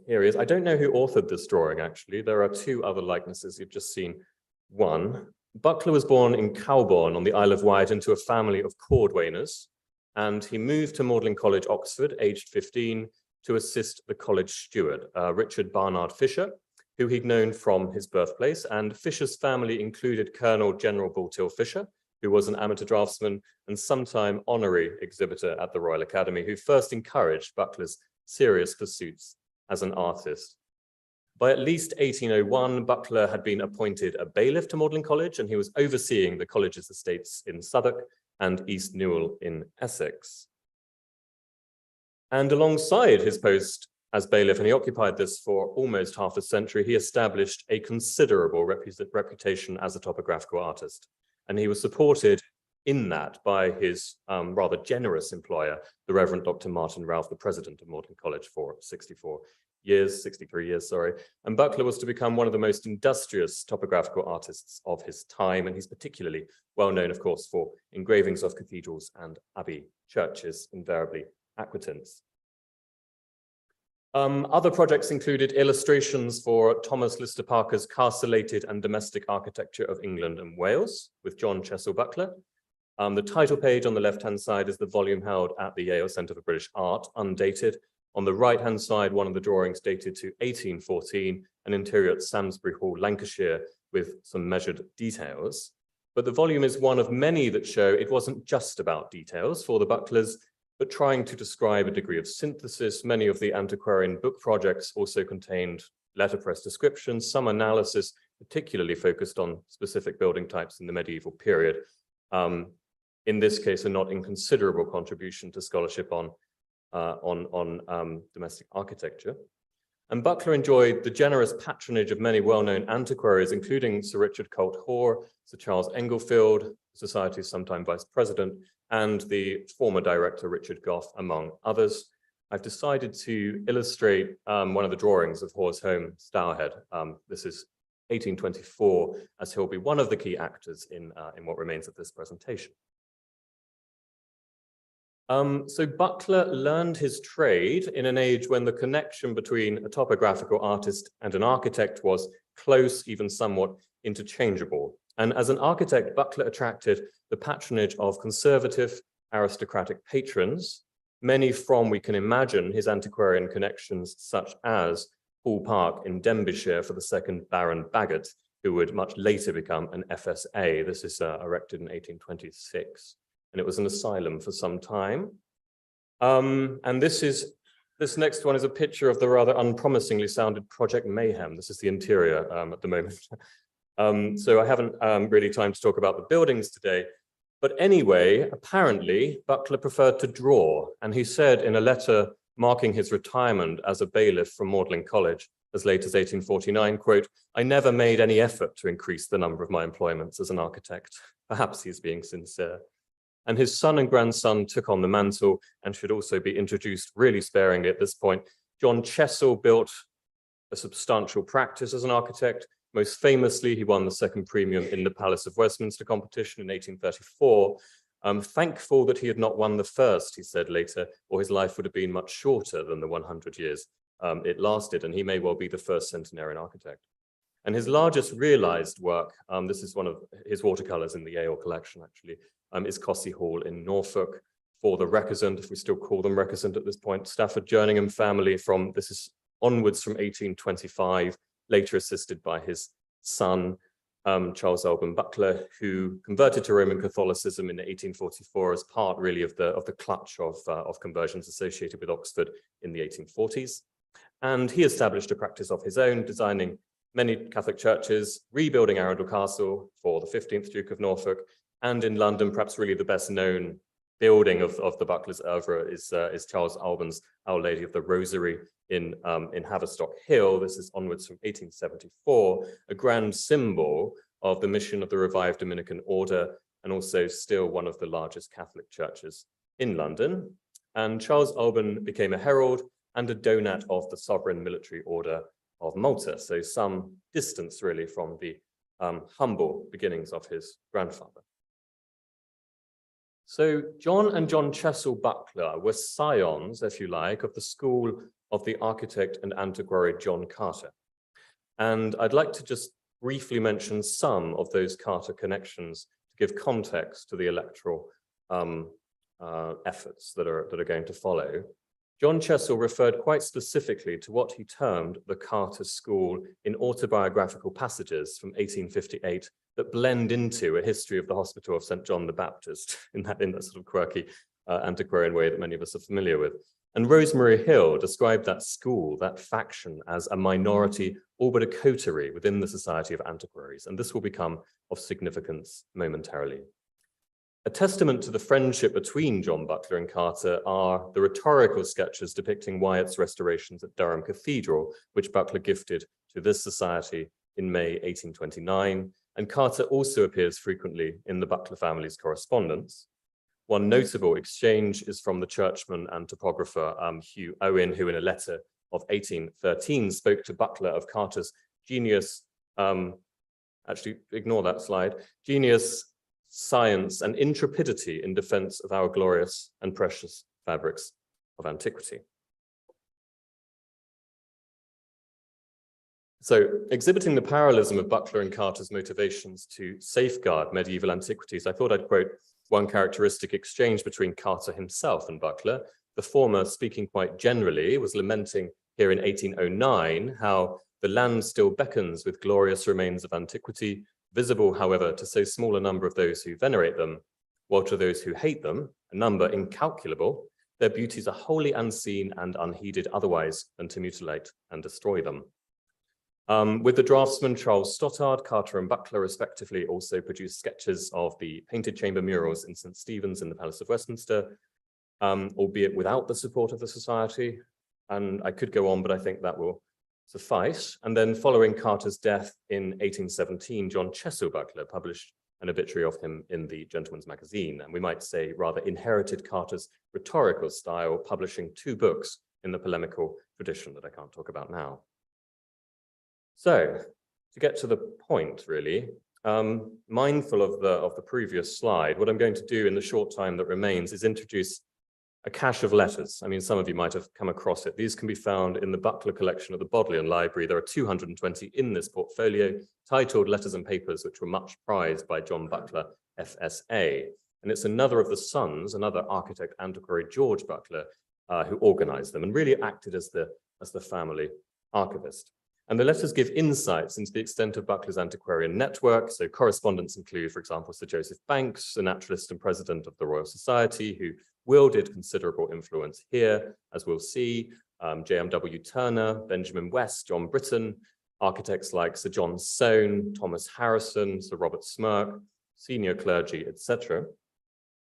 Here he is. I don't know who authored this drawing, actually. There are 2 other likenesses. You've just seen one. Buckler was born in Cowbourne on the Isle of Wight into a family of cordwainers, and he moved to Magdalen College, Oxford, aged 15, to assist the college steward, Richard Barnard Fisher, who he'd known from his birthplace. And Fisher's family included Colonel General Bulthill Fisher, who was an amateur draftsman and sometime honorary exhibitor at the Royal Academy, who first encouraged Buckler's serious pursuits as an artist. By at least 1801, Buckler had been appointed a bailiff to Magdalen College, and he was overseeing the college's estates in Southwark and East Newell in Essex. And alongside his post as bailiff, and he occupied this for almost half a century, he established a considerable reputation as a topographical artist. And he was supported in that by his rather generous employer, the Reverend Dr. Martin Ralph, the president of Magdalen College for 63 years, sorry. And Buckler was to become one of the most industrious topographical artists of his time. And he's particularly well known, of course, for engravings of cathedrals and abbey churches, invariably aquitins. Other projects included illustrations for Thomas Lister Parker's Castellated and Domestic Architecture of England and Wales with John Chessel Buckler. The title page on the left-hand side is the volume held at the Yale Centre for British Art, undated. On the right-hand side, one of the drawings dated to 1814, an interior at Samsbury Hall, Lancashire, with some measured details. But the volume is one of many that show it wasn't just about details for the Bucklers, but trying to describe a degree of synthesis. Many of the antiquarian book projects also contained letterpress descriptions, some analysis particularly focused on specific building types in the medieval period. In this case, a not inconsiderable contribution to scholarship on domestic architecture. And Buckler enjoyed the generous patronage of many well-known antiquaries, including Sir Richard Colt Hoare, Sir Charles Englefield, the Society's sometime vice president, and the former director Richard Gough, among others. I've decided to illustrate one of the drawings of Hoare's home, Stourhead. This is 1824, as he'll be one of the key actors in what remains of this presentation. So Buckler learned his trade in an age when the connection between a topographical artist and an architect was close, even somewhat interchangeable. And as an architect, Buckler attracted the patronage of conservative aristocratic patrons, many from, we can imagine, his antiquarian connections, such as Hall Park in Denbighshire for the second Baron Bagot, who would much later become an FSA. This is erected in 1826, and it was an asylum for some time. And this next one is a picture of the rather unpromisingly sounded Project Mayhem. This is the interior at the moment. So I haven't really time to talk about the buildings today. But anyway, apparently, Buckler preferred to draw. And he said in a letter marking his retirement as a bailiff from Magdalen College as late as 1849, quote, "I never made any effort to increase the number of my employments as an architect." Perhaps he's being sincere. And his son and grandson took on the mantle and should also be introduced really sparingly at this point. John Chessel built a substantial practice as an architect. Most famously, he won the second premium in the Palace of Westminster competition in 1834. Thankful that he had not won the first, he said later, or his life would have been much shorter than the 100 years it lasted, and he may well be the first centenarian architect. And his largest realized work, this is one of his watercolors in the Yale collection, actually, is Cossey Hall in Norfolk for the Recusant, if we still call them Recusant at this point, Stafford Jerningham family from, this is onwards from 1825, later assisted by his son, Charles Alban Buckler, who converted to Roman Catholicism in 1844 as part really of the clutch of conversions associated with Oxford in the 1840s. And he established a practice of his own, designing many Catholic churches, rebuilding Arundel Castle for the 15th Duke of Norfolk, and in London, perhaps really the best known building of the Buckler's oeuvre is Charles Alban's Our Lady of the Rosary in Haverstock Hill. This is onwards from 1874, a grand symbol of the mission of the revived Dominican order, and also still one of the largest Catholic churches in London. And Charles Alban became a herald and a donat of the Sovereign Military Order of Malta, so some distance really from the humble beginnings of his grandfather. So John and John Chessel Buckler were scions, if you like, of the school of the architect and antiquary John Carter. And I'd like to just briefly mention some of those Carter connections to give context to the electoral efforts that are going to follow. John Chessel referred quite specifically to what he termed the Carter School in autobiographical passages from 1858 that blend into a history of the Hospital of St. John the Baptist in that sort of quirky antiquarian way that many of us are familiar with. And Rosemary Hill described that school, that faction, as a minority, all but a coterie within the Society of Antiquaries. And this will become of significance momentarily. A testament to the friendship between John Buckler and Carter are the rhetorical sketches depicting Wyatt's restorations at Durham Cathedral, which Buckler gifted to this society in May 1829. And Carter also appears frequently in the Buckler family's correspondence. One notable exchange is from the churchman and topographer Hugh Owen, who in a letter of 1813 spoke to Buckler of Carter's genius, actually ignore that slide, genius, science and intrepidity in defense of our glorious and precious fabrics of antiquity. So exhibiting the parallelism of Buckler and Carter's motivations to safeguard medieval antiquities, I thought I'd quote one characteristic exchange between Carter himself and Buckler. The former, speaking quite generally, was lamenting here in 1809 how the land still beckons with glorious remains of antiquity, visible, however, to so small a number of those who venerate them, while to those who hate them, a number incalculable, their beauties are wholly unseen and unheeded otherwise than to mutilate and destroy them. With the draftsman Charles Stothard, Carter and Buckler respectively also produced sketches of the painted chamber murals in St. Stephen's in the Palace of Westminster, albeit without the support of the Society. And I could go on, but I think that will suffice. And then following Carter's death in 1817, John Chessel Buckler published an obituary of him in the Gentleman's Magazine, and we might say rather inherited Carter's rhetorical style, publishing 2 books in the polemical tradition that I can't talk about now. So, to get to the point, really, mindful of the previous slide, what I'm going to do in the short time that remains is introduce a cache of letters. I mean, some of you might have come across it. These can be found in the Buckler collection of the Bodleian Library. There are 220 in this portfolio, titled Letters and Papers, which were much prized by John Buckler, FSA. And it's another of the sons, another architect antiquary, George Buckler, who organized them and really acted as the family archivist. And the letters give insights into the extent of Buckler's antiquarian network. So correspondents include, for example, Sir Joseph Banks, a naturalist and president of the Royal Society, who wielded considerable influence here, as we'll see, JMW Turner, Benjamin West, John Britton, architects like Sir John Soane, Thomas Harrison, Sir Robert Smirke, senior clergy, etc.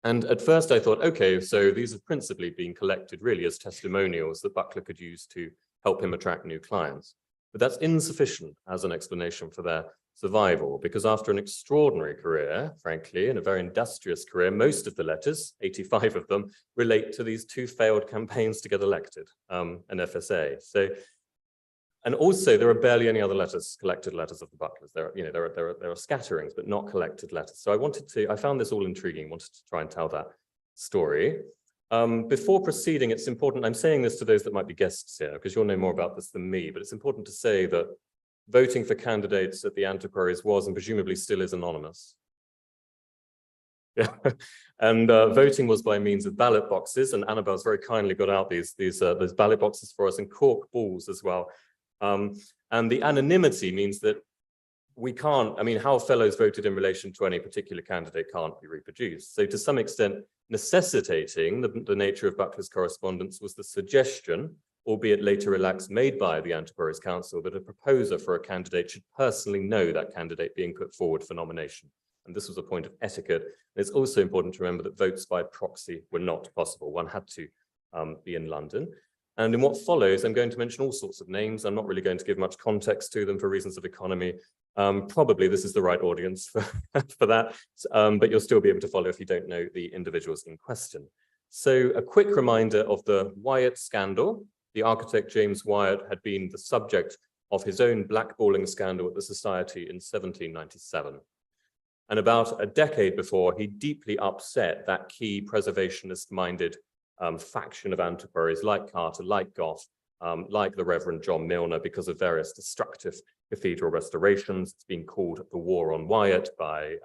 And at first I thought, okay, so these have principally been collected really as testimonials that Buckler could use to help him attract new clients. But that's insufficient as an explanation for their survival, because after an extraordinary career, frankly, and a very industrious career, most of the letters, 85 of them, relate to these 2 failed campaigns to get elected, an FSA. So, and also there are barely any other letters, collected letters of the Bucklers. There are scatterings, but not collected letters. So I found this all intriguing, wanted to try and tell that story. Before proceeding, it's important, I'm saying this to those that might be guests here, because you'll know more about this than me, but it's important to say that voting for candidates at the Antiquaries was and presumably still is anonymous. Yeah, and voting was by means of ballot boxes, and Annabelle's very kindly got out those ballot boxes for us, and cork balls as well. And the anonymity means that we can't, I mean, how fellows voted in relation to any particular candidate can't be reproduced. So to some extent, necessitating the nature of Buckler's correspondence was the suggestion, albeit later relaxed, made by the Antiquaries Council that a proposer for a candidate should personally know that candidate being put forward for nomination. And this was a point of etiquette. And it's also important to remember that votes by proxy were not possible. One had to be in London. And in what follows, I'm going to mention all sorts of names. I'm not really going to give much context to them for reasons of economy. Probably this is the right audience for, for that, but you'll still be able to follow if you don't know the individuals in question. So a quick reminder of the Wyatt scandal. The architect James Wyatt had been the subject of his own blackballing scandal at the Society in 1797. And about a decade before, he deeply upset that key preservationist-minded faction of antiquaries like Carter, like Goff, like the Reverend John Milner, because of various destructive cathedral restorations. It's been called the War on Wyatt by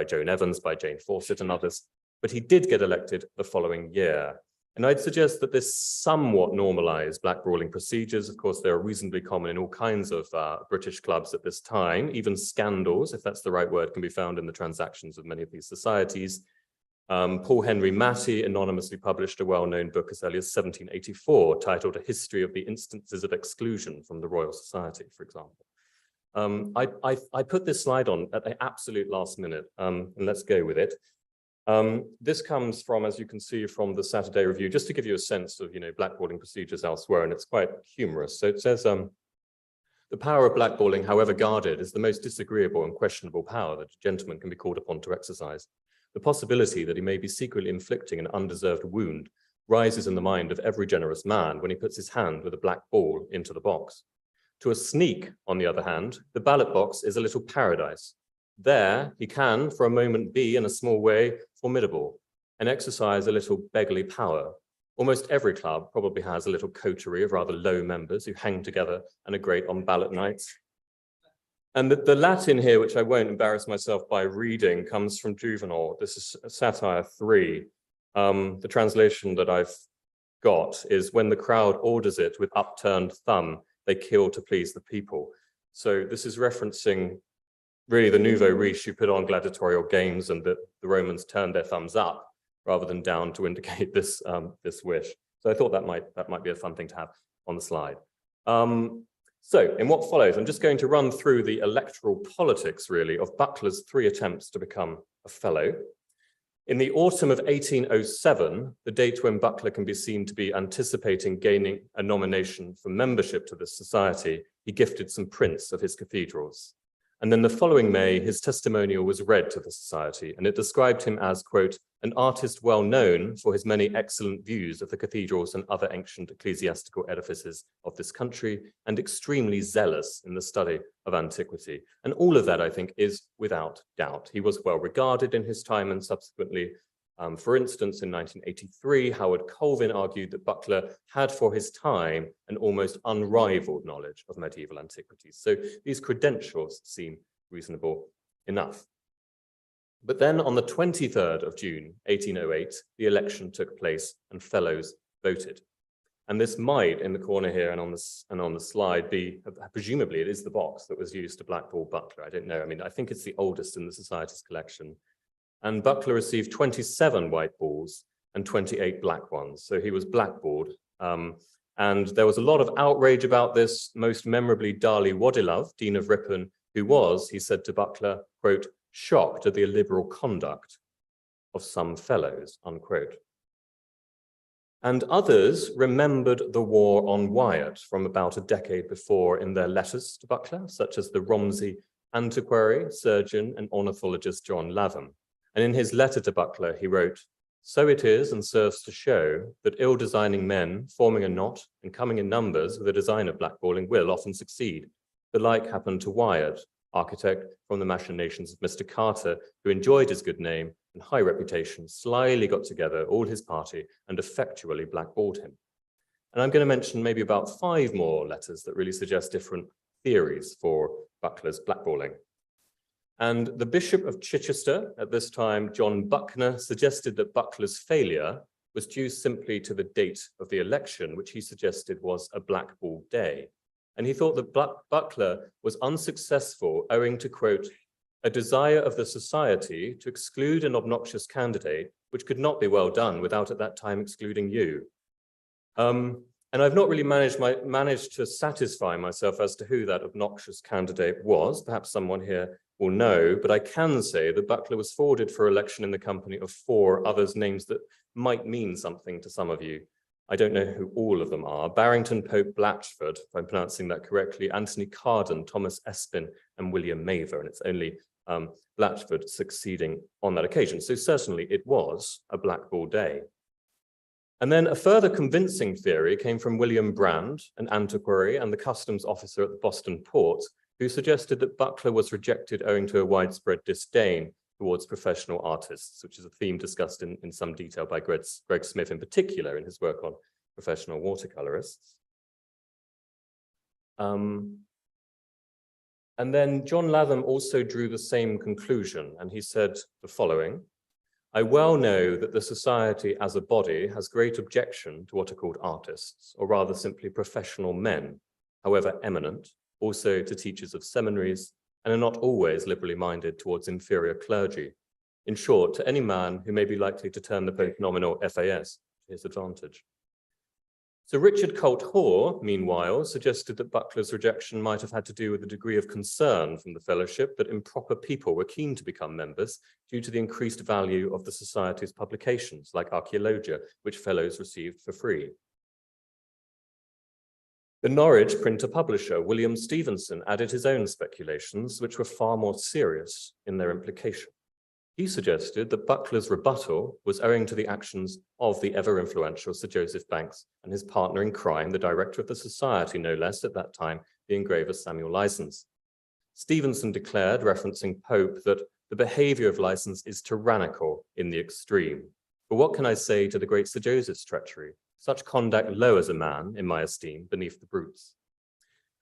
Joan Evans, by Jane Fawcett and others. But he did get elected the following year. And I'd suggest that this somewhat normalized blackballing procedures. Of course, they're reasonably common in all kinds of British clubs at this time. Even scandals, if that's the right word, can be found in the transactions of many of these societies. Paul Henry Matty anonymously published a well-known book as early as 1784 titled A History of the Instances of Exclusion from the Royal Society, for example. I put this slide on at the absolute last minute, and let's go with it. This comes from, as you can see, from the Saturday Review, just to give you a sense of, blackballing procedures elsewhere, and it's quite humorous. So it says, the power of blackballing, however guarded, is the most disagreeable and questionable power that a gentleman can be called upon to exercise. The possibility that he may be secretly inflicting an undeserved wound rises in the mind of every generous man when he puts his hand with a black ball into the box. To a sneak, on the other hand, the ballot box is a little paradise. There, he can, for a moment, be, in a small way, formidable and exercise a little beggarly power. Almost every club probably has a little coterie of rather low members who hang together and are great on ballot nights. And the Latin here, which I won't embarrass myself by reading, comes from Juvenal. This is Satire 3. The translation that I've got is, when the crowd orders it with upturned thumb, they kill to please the people. So this is referencing really the nouveau riche who put on gladiatorial games, and the Romans turned their thumbs up rather than down to indicate this, this wish. So I thought that might be a fun thing to have on the slide. So in what follows, I'm just going to run through the electoral politics, really, of Buckler's 3 attempts to become a fellow. In the autumn of 1807, the date when Buckler can be seen to be anticipating gaining a nomination for membership to this society, he gifted some prints of his cathedrals. And then the following May, his testimonial was read to the society, and it described him as, quote, an artist well known for his many excellent views of the cathedrals and other ancient ecclesiastical edifices of this country, and extremely zealous in the study of antiquity. And all of that, I think, is without doubt. He was well regarded in his time and subsequently. For instance, in 1983, Howard Colvin argued that Buckler had for his time an almost unrivaled knowledge of medieval antiquities. So these credentials seem reasonable enough. But then on the 23rd of June, 1808, the election took place and fellows voted. And this might, in the corner here and on the slide, be, presumably it is the box that was used to blackball Buckler. I don't know. I mean, I think it's the oldest in the Society's collection. And Buckler received 27 white balls and 28 black ones. So he was blackballed. And there was a lot of outrage about this, most memorably Darley Wadilove, Dean of Ripon, who was, he said to Buckler, quote, shocked at the illiberal conduct of some fellows, unquote. And others remembered the war on Wyatt from about a decade before in their letters to Buckler, such as the Romsey antiquary, surgeon, and ornithologist John Latham. And in his letter to Buckler, he wrote, so it is and serves to show that ill-designing men forming a knot and coming in numbers with a design of blackballing will often succeed. The like happened to Wyatt, architect from the machinations of Mr. Carter, who enjoyed his good name and high reputation, slyly got together all his party and effectually blackballed him. And I'm going to mention maybe about 5 more letters that really suggest different theories for Buckler's blackballing. And the Bishop of Chichester, at this time, John Buckner, suggested that Buckler's failure was due simply to the date of the election, which he suggested was a blackball day. And he thought that Buckler was unsuccessful owing to, quote, a desire of the society to exclude an obnoxious candidate, which could not be well done without at that time excluding you. And I've not really managed to satisfy myself as to who that obnoxious candidate was. Perhaps someone here will know, but I can say that Buckler was forwarded for election in the company of 4 others, names that might mean something to some of you. I don't know who all of them are. Barrington Pope Blatchford, if I'm pronouncing that correctly, Anthony Carden, Thomas Espin, and William Maver, and it's only Blatchford succeeding on that occasion. So certainly it was a blackball day. And then a further convincing theory came from William Brand, an antiquary and the customs officer at the Boston port, who suggested that Buckler was rejected owing to a widespread disdain towards professional artists, which is a theme discussed in some detail by Greg Smith in particular in his work on professional watercolorists. And then John Latham also drew the same conclusion, and he said the following: I well know that the society as a body has great objection to what are called artists, or rather simply professional men, however eminent, also to teachers of seminaries, and are not always liberally minded towards inferior clergy. In short, to any man who may be likely to turn the post-nominal FAS to his advantage. So Richard Colt Hoare, meanwhile, suggested that Buckler's rejection might have had to do with a degree of concern from the fellowship that improper people were keen to become members due to the increased value of the society's publications, like Archaeologia, which fellows received for free. The Norwich printer-publisher, William Stevenson, added his own speculations, which were far more serious in their implication. He suggested that Buckler's rebuttal was owing to the actions of the ever-influential Sir Joseph Banks and his partner in crime, the director of the society, no less at that time, the engraver Samuel Lysons. Stevenson declared, referencing Pope, that the behavior of Lysons is tyrannical in the extreme. But what can I say to the great Sir Joseph's treachery? Such conduct lowers a man, in my esteem, beneath the brutes.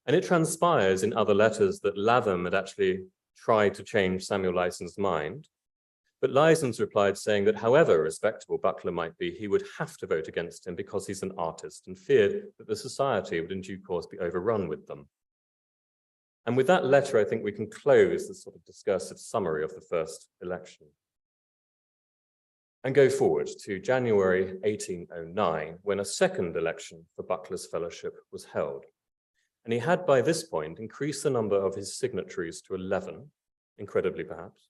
And it transpires in other letters that Latham had actually tried to change Samuel Lysons' mind. But Lysons replied saying that however respectable Buckler might be, he would have to vote against him because he's an artist, and feared that the society would in due course be overrun with them. And with that letter, I think we can close the sort of discursive summary of the first election and go forward to January 1809, when a second election for Buckler's fellowship was held. And he had by this point increased the number of his signatories to 11, incredibly perhaps.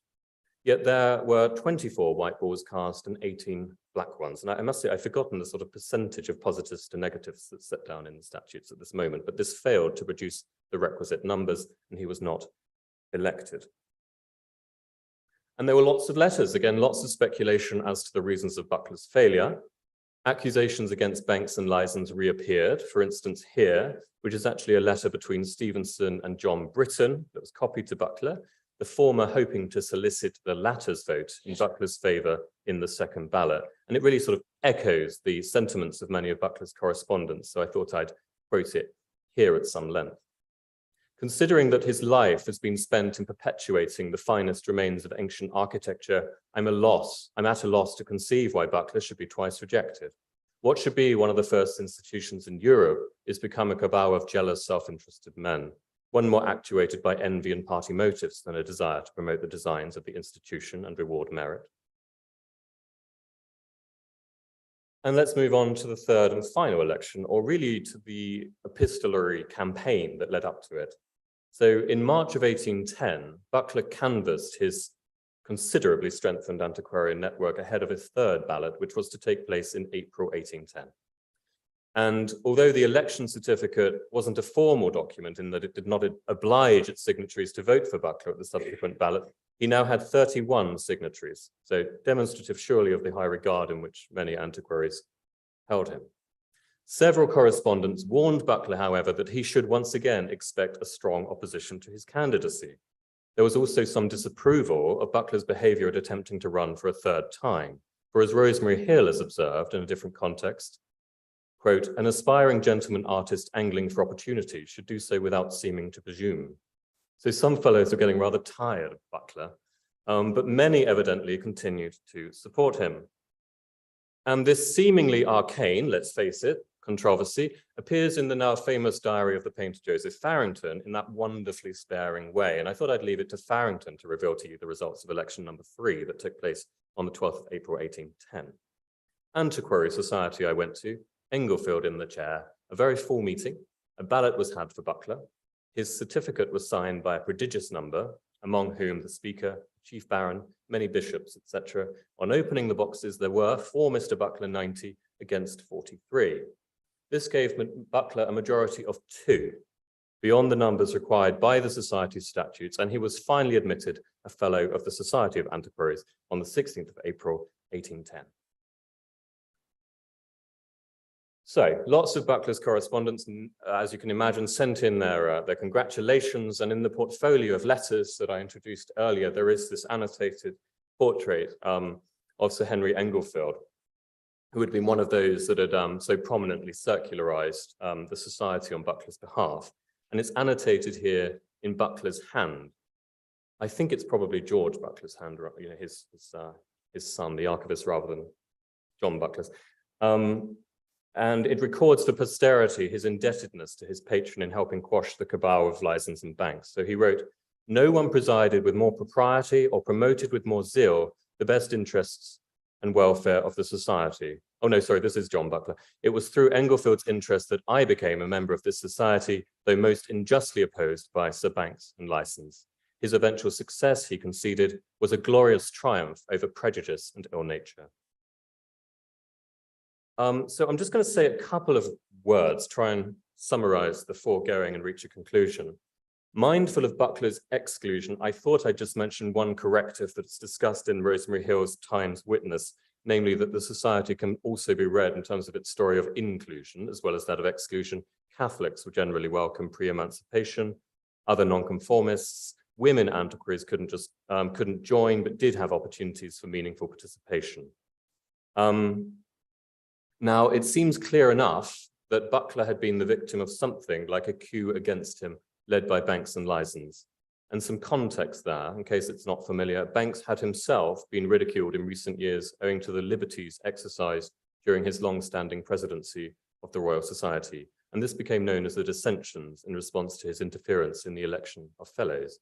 Yet there were 24 white balls cast and 18 black ones. And I must say, I've forgotten the sort of percentage of positives to negatives that's set down in the statutes at this moment, but this failed to produce the requisite numbers, and he was not elected. And there were lots of letters, again, lots of speculation as to the reasons of Buckler's failure. Accusations against Banks and Lysons reappeared, for instance here, which is actually a letter between Stevenson and John Britton that was copied to Buckler, the former hoping to solicit the latter's vote in Buckler's favour in the second ballot. And it really sort of echoes the sentiments of many of Buckler's correspondents, so I thought I'd quote it here at some length. Considering that his life has been spent in perpetuating the finest remains of ancient architecture, I'm at a loss to conceive why Buckler should be twice rejected. What should be one of the first institutions in Europe is become a cabal of jealous, self-interested men, one more actuated by envy and party motives than a desire to promote the designs of the institution and reward merit. And let's move on to the third and final election, or really to the epistolary campaign that led up to it. So in March of 1810, Buckler canvassed his considerably strengthened antiquarian network ahead of his third ballot, which was to take place in April 1810. And although the election certificate wasn't a formal document in that it did not oblige its signatories to vote for Buckler at the subsequent ballot, he now had 31 signatories, so demonstrative surely of the high regard in which many antiquaries held him. Several correspondents warned Buckler, however, that he should once again expect a strong opposition to his candidacy. There was also some disapproval of Buckler's behavior at attempting to run for a third time, for as Rosemary Hill has observed in a different context, quote, an aspiring gentleman artist angling for opportunity should do so without seeming to presume. So some fellows are getting rather tired of Buckler, but many evidently continued to support him. And this seemingly arcane, let's face it, controversy appears in the now famous diary of the painter Joseph Farrington in that wonderfully sparing way. And I thought I'd leave it to Farrington to reveal to you the results of election number 3 that took place on the 12th of April, 1810. Antiquary Society I went to, Englefield in the chair, a very full meeting. A ballot was had for Buckler. His certificate was signed by a prodigious number, among whom the Speaker, Chief Baron, many bishops, etc. On opening the boxes, there were, for Mr. Buckler, 90 against 43. This gave Buckler a majority of 2, beyond the numbers required by the Society's statutes, and he was finally admitted a Fellow of the Society of Antiquaries on the 16th of April, 1810. So, lots of Buckler's correspondents, as you can imagine, sent in their congratulations, and in the portfolio of letters that I introduced earlier, there is this annotated portrait of Sir Henry Englefield, who had been one of those that had so prominently circularized the Society on Buckler's behalf. And it's annotated here in Buckler's hand. I think it's probably George Buckler's hand, you know, his son, the archivist, rather than John Buckler's. And it records for posterity his indebtedness to his patron in helping quash the cabal of Lysons and Banks. So he wrote, no one presided with more propriety or promoted with more zeal the best interests and welfare of the society. Oh no, sorry, this is John Buckler. It was through Englefield's interest that I became a member of this society, though most unjustly opposed by Sir Banks and Lysons. His eventual success, he conceded, was a glorious triumph over prejudice and ill nature. So I'm just going to say a couple of words, try and summarize the foregoing and reach a conclusion. Mindful of Buckler's exclusion, I thought I'd just mention one corrective that's discussed in Rosemary Hill's Times Witness, namely that the society can also be read in terms of its story of inclusion as well as that of exclusion. Catholics were generally welcome pre-emancipation, other nonconformists, women antiquaries couldn't join, but did have opportunities for meaningful participation. Now, it seems clear enough that Buckler had been the victim of something like a coup against him, led by Banks and Lysons. And some context there, in case it's not familiar, Banks had himself been ridiculed in recent years owing to the liberties exercised during his long-standing presidency of the Royal Society. And this became known as the dissensions in response to his interference in the election of fellows.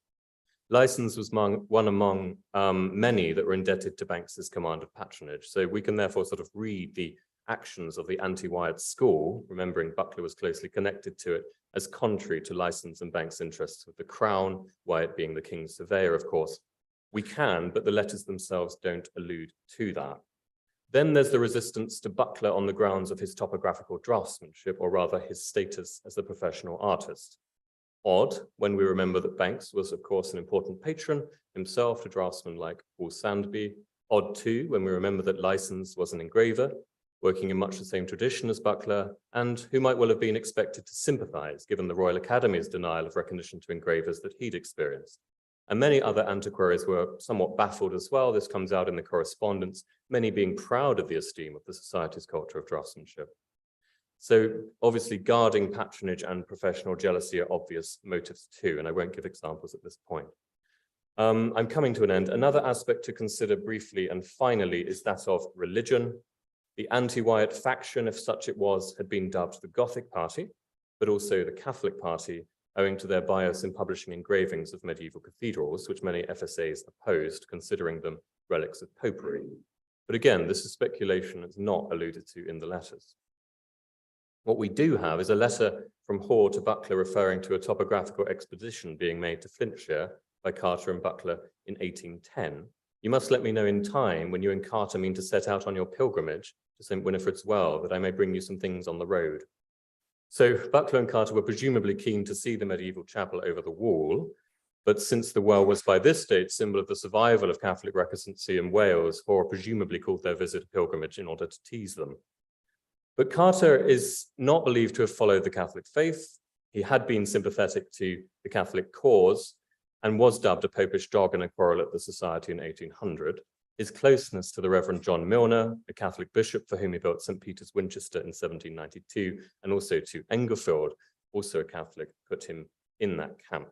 Lysons was one among many that were indebted to Banks's command of patronage. So we can therefore sort of read the actions of the anti-Wyatt school, remembering Buckler was closely connected to it, as contrary to Lysons and Banks' interests with the crown, Wyatt being the king's surveyor, of course. We can, but the letters themselves don't allude to that. Then there's the resistance to Buckler on the grounds of his topographical draftsmanship, or rather his status as a professional artist. Odd when we remember that Banks was, of course, an important patron himself to draftsmen like Paul Sandby. Odd too when we remember that Lysons was an engraver, working in much the same tradition as Buckler, and who might well have been expected to sympathize given the Royal Academy's denial of recognition to engravers that he'd experienced. And many other antiquaries were somewhat baffled as well. This comes out in the correspondence, many being proud of the esteem of the Society's culture of draftsmanship. So obviously guarding patronage and professional jealousy are obvious motives too, and I won't give examples at this point. I'm coming to an end. Another aspect to consider briefly and finally is that of religion. The anti-Wyatt faction, if such it was, had been dubbed the Gothic Party, but also the Catholic Party, owing to their bias in publishing engravings of medieval cathedrals, which many FSAs opposed, considering them relics of popery. But again, this is speculation that's not alluded to in the letters. What we do have is a letter from Hoare to Buckler referring to a topographical expedition being made to Flintshire by Carter and Buckler in 1810. You must let me know in time when you and Carter mean to set out on your pilgrimage to St. Winifred's Well, that I may bring you some things on the road. So Buckler and Carter were presumably keen to see the medieval chapel over the wall, but since the well was by this date symbol of the survival of Catholic recusancy in Wales, Hoare presumably called their visit a pilgrimage in order to tease them. But Carter is not believed to have followed the Catholic faith. He had been sympathetic to the Catholic cause and was dubbed a popish dog in a quarrel at the Society in 1800. His closeness to the Reverend John Milner, a Catholic bishop for whom he built St. Peter's Winchester in 1792, and also to Englefield, also a Catholic, put him in that camp.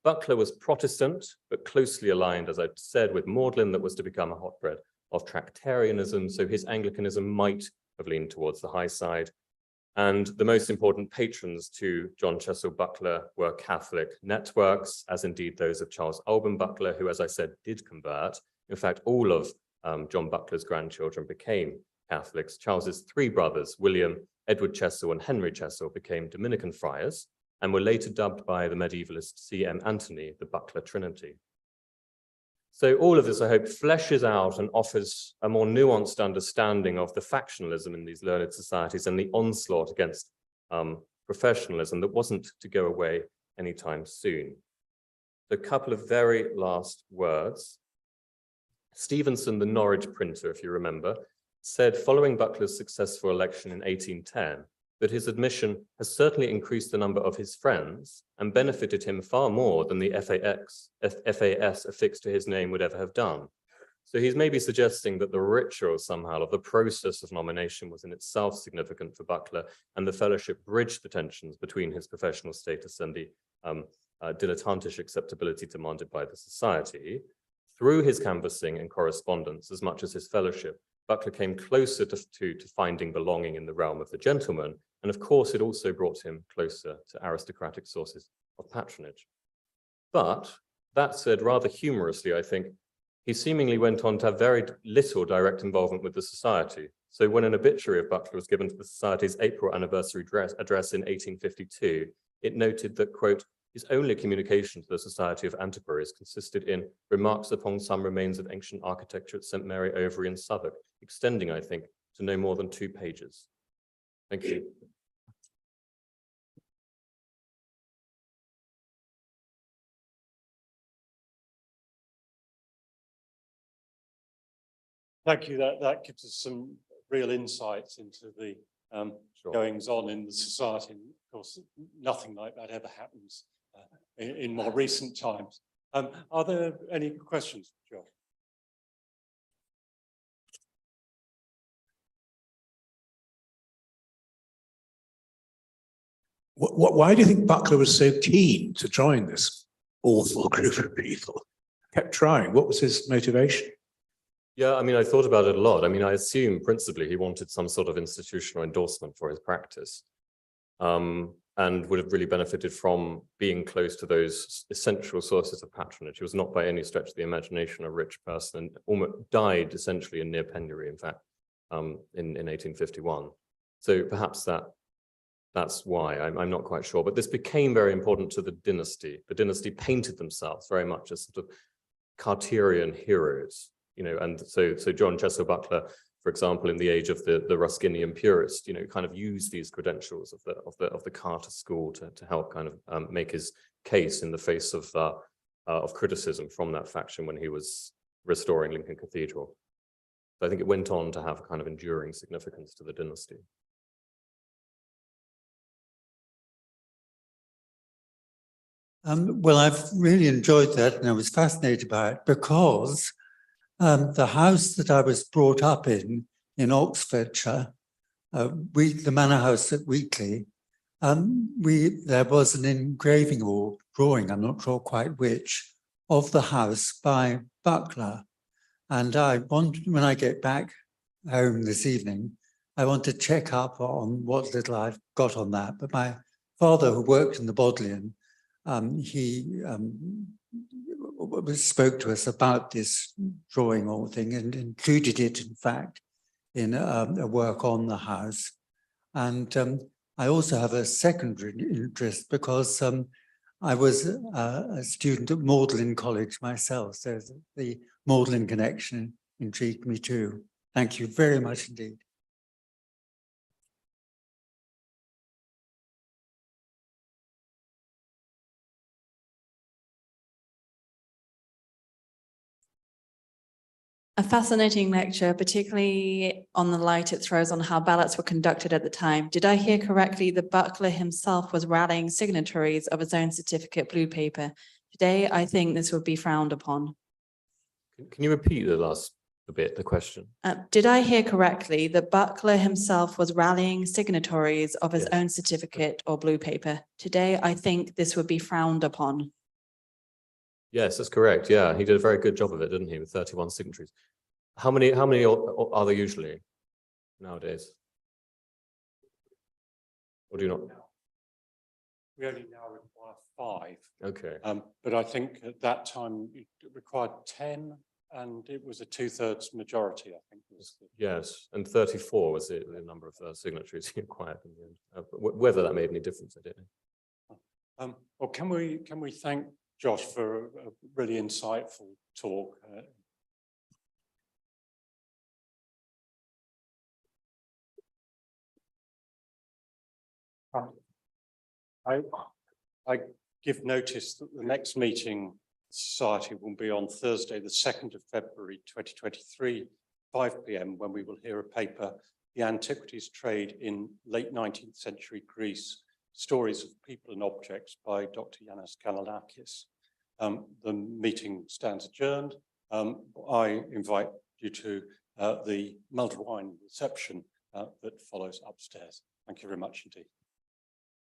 Buckler was Protestant, but closely aligned, as I said, with Magdalen, that was to become a hotbed of Tractarianism, so his Anglicanism might have leaned towards the high side. And the most important patrons to John Chessel Buckler were Catholic networks, as indeed those of Charles Alban Buckler, who, as I said, did convert. In fact, all of John Buckler's grandchildren became Catholics. Charles's three brothers, William, Edward Chessel, and Henry Chessel, became Dominican friars and were later dubbed by the medievalist C.M. Anthony the Buckler Trinity. So all of this, I hope, fleshes out and offers a more nuanced understanding of the factionalism in these learned societies and the onslaught against professionalism that wasn't to go away anytime soon. A couple of very last words. Stevenson, the Norwich printer, if you remember, said following Buckler's successful election in 1810, that his admission has certainly increased the number of his friends and benefited him far more than the FAS affixed to his name would ever have done. So he's maybe suggesting that the ritual somehow of the process of nomination was in itself significant for Buckler, and the fellowship bridged the tensions between his professional status and the dilettantish acceptability demanded by the society. Through his canvassing and correspondence, as much as his fellowship, Buckler came closer to finding belonging in the realm of the gentleman, and of course it also brought him closer to aristocratic sources of patronage. But that said, rather humorously, I think, he seemingly went on to have very little direct involvement with the society. So when an obituary of Buckler was given to the society's April anniversary address in 1852, it noted that, quote, his only communication to the Society of Antiquaries consisted in remarks upon some remains of ancient architecture at St. Mary Overy in Southwark, extending, I think, to no more than 2 pages. Thank you. Thank you. That gives us some real insights into the Sure. goings on in the society. And of course, nothing like that ever happens in more recent times. Are there any questions, Josh? Why do you think Buckler was so keen to join this awful group of people? Kept trying. What was his motivation? Yeah, I mean, I thought about it a lot. I mean, I assume principally he wanted some sort of institutional endorsement for his practice, and would have really benefited from being close to those essential sources of patronage. He was not by any stretch of the imagination a rich person, and almost died essentially in near penury, in fact, in 1851. So perhaps that's why. I'm not quite sure. But this became very important to the dynasty. The dynasty painted themselves very much as sort of Carterian heroes. You know, and so John Chessel Buckler for example, in the age of the Ruskinian purist, you know, kind of used these credentials of the Carter school to help kind of make his case in the face of criticism from that faction when he was restoring Lincoln Cathedral. So I think it went on to have a kind of enduring significance to the dynasty. Well, I've really enjoyed that, and I was fascinated by it because the house that I was brought up in Oxfordshire, the manor house at Wheatley, there was an engraving or drawing, I'm not sure quite which, of the house by Buckler. And I want, when I get back home this evening, I want to check up on what little I've got on that. But my father, who worked in the Bodleian, he spoke to us about this drawing or thing and included it, in fact, in a work on the house. And I also have a secondary interest because I was a student at Magdalen College myself, so the Magdalen connection intrigued me too. Thank you very much indeed. A fascinating lecture, particularly on the light it throws on how ballots were conducted at the time. Did I hear correctly that Buckler himself was rallying signatories of his own certificate blue paper? Today, I think this would be frowned upon. Can you repeat the last bit, the question? Did I hear correctly that Buckler himself was rallying signatories of his own certificate or blue paper? Today, I think this would be frowned upon. Yes, that's correct. Yeah, he did a very good job of it, didn't he, with 31 signatories. How many are there usually nowadays? Or do you not? We only now require 5. Okay. But I think at that time it required 10, and it was a 2/3 majority, I think. Yes, and 34 was the number of signatories he acquired in the end. Whether that made any difference, I don't know. Well, can we thank Josh for a really insightful talk? I give notice that the next meeting Society will be on Thursday, the 2nd of February 2023, 5 p.m, when we will hear a paper, The Antiquities Trade in Late 19th Century Greece, Stories of People and Objects by Dr. Yanis Kanellakis. The meeting stands adjourned. I invite you to the mulled wine reception that follows upstairs. Thank you very much indeed.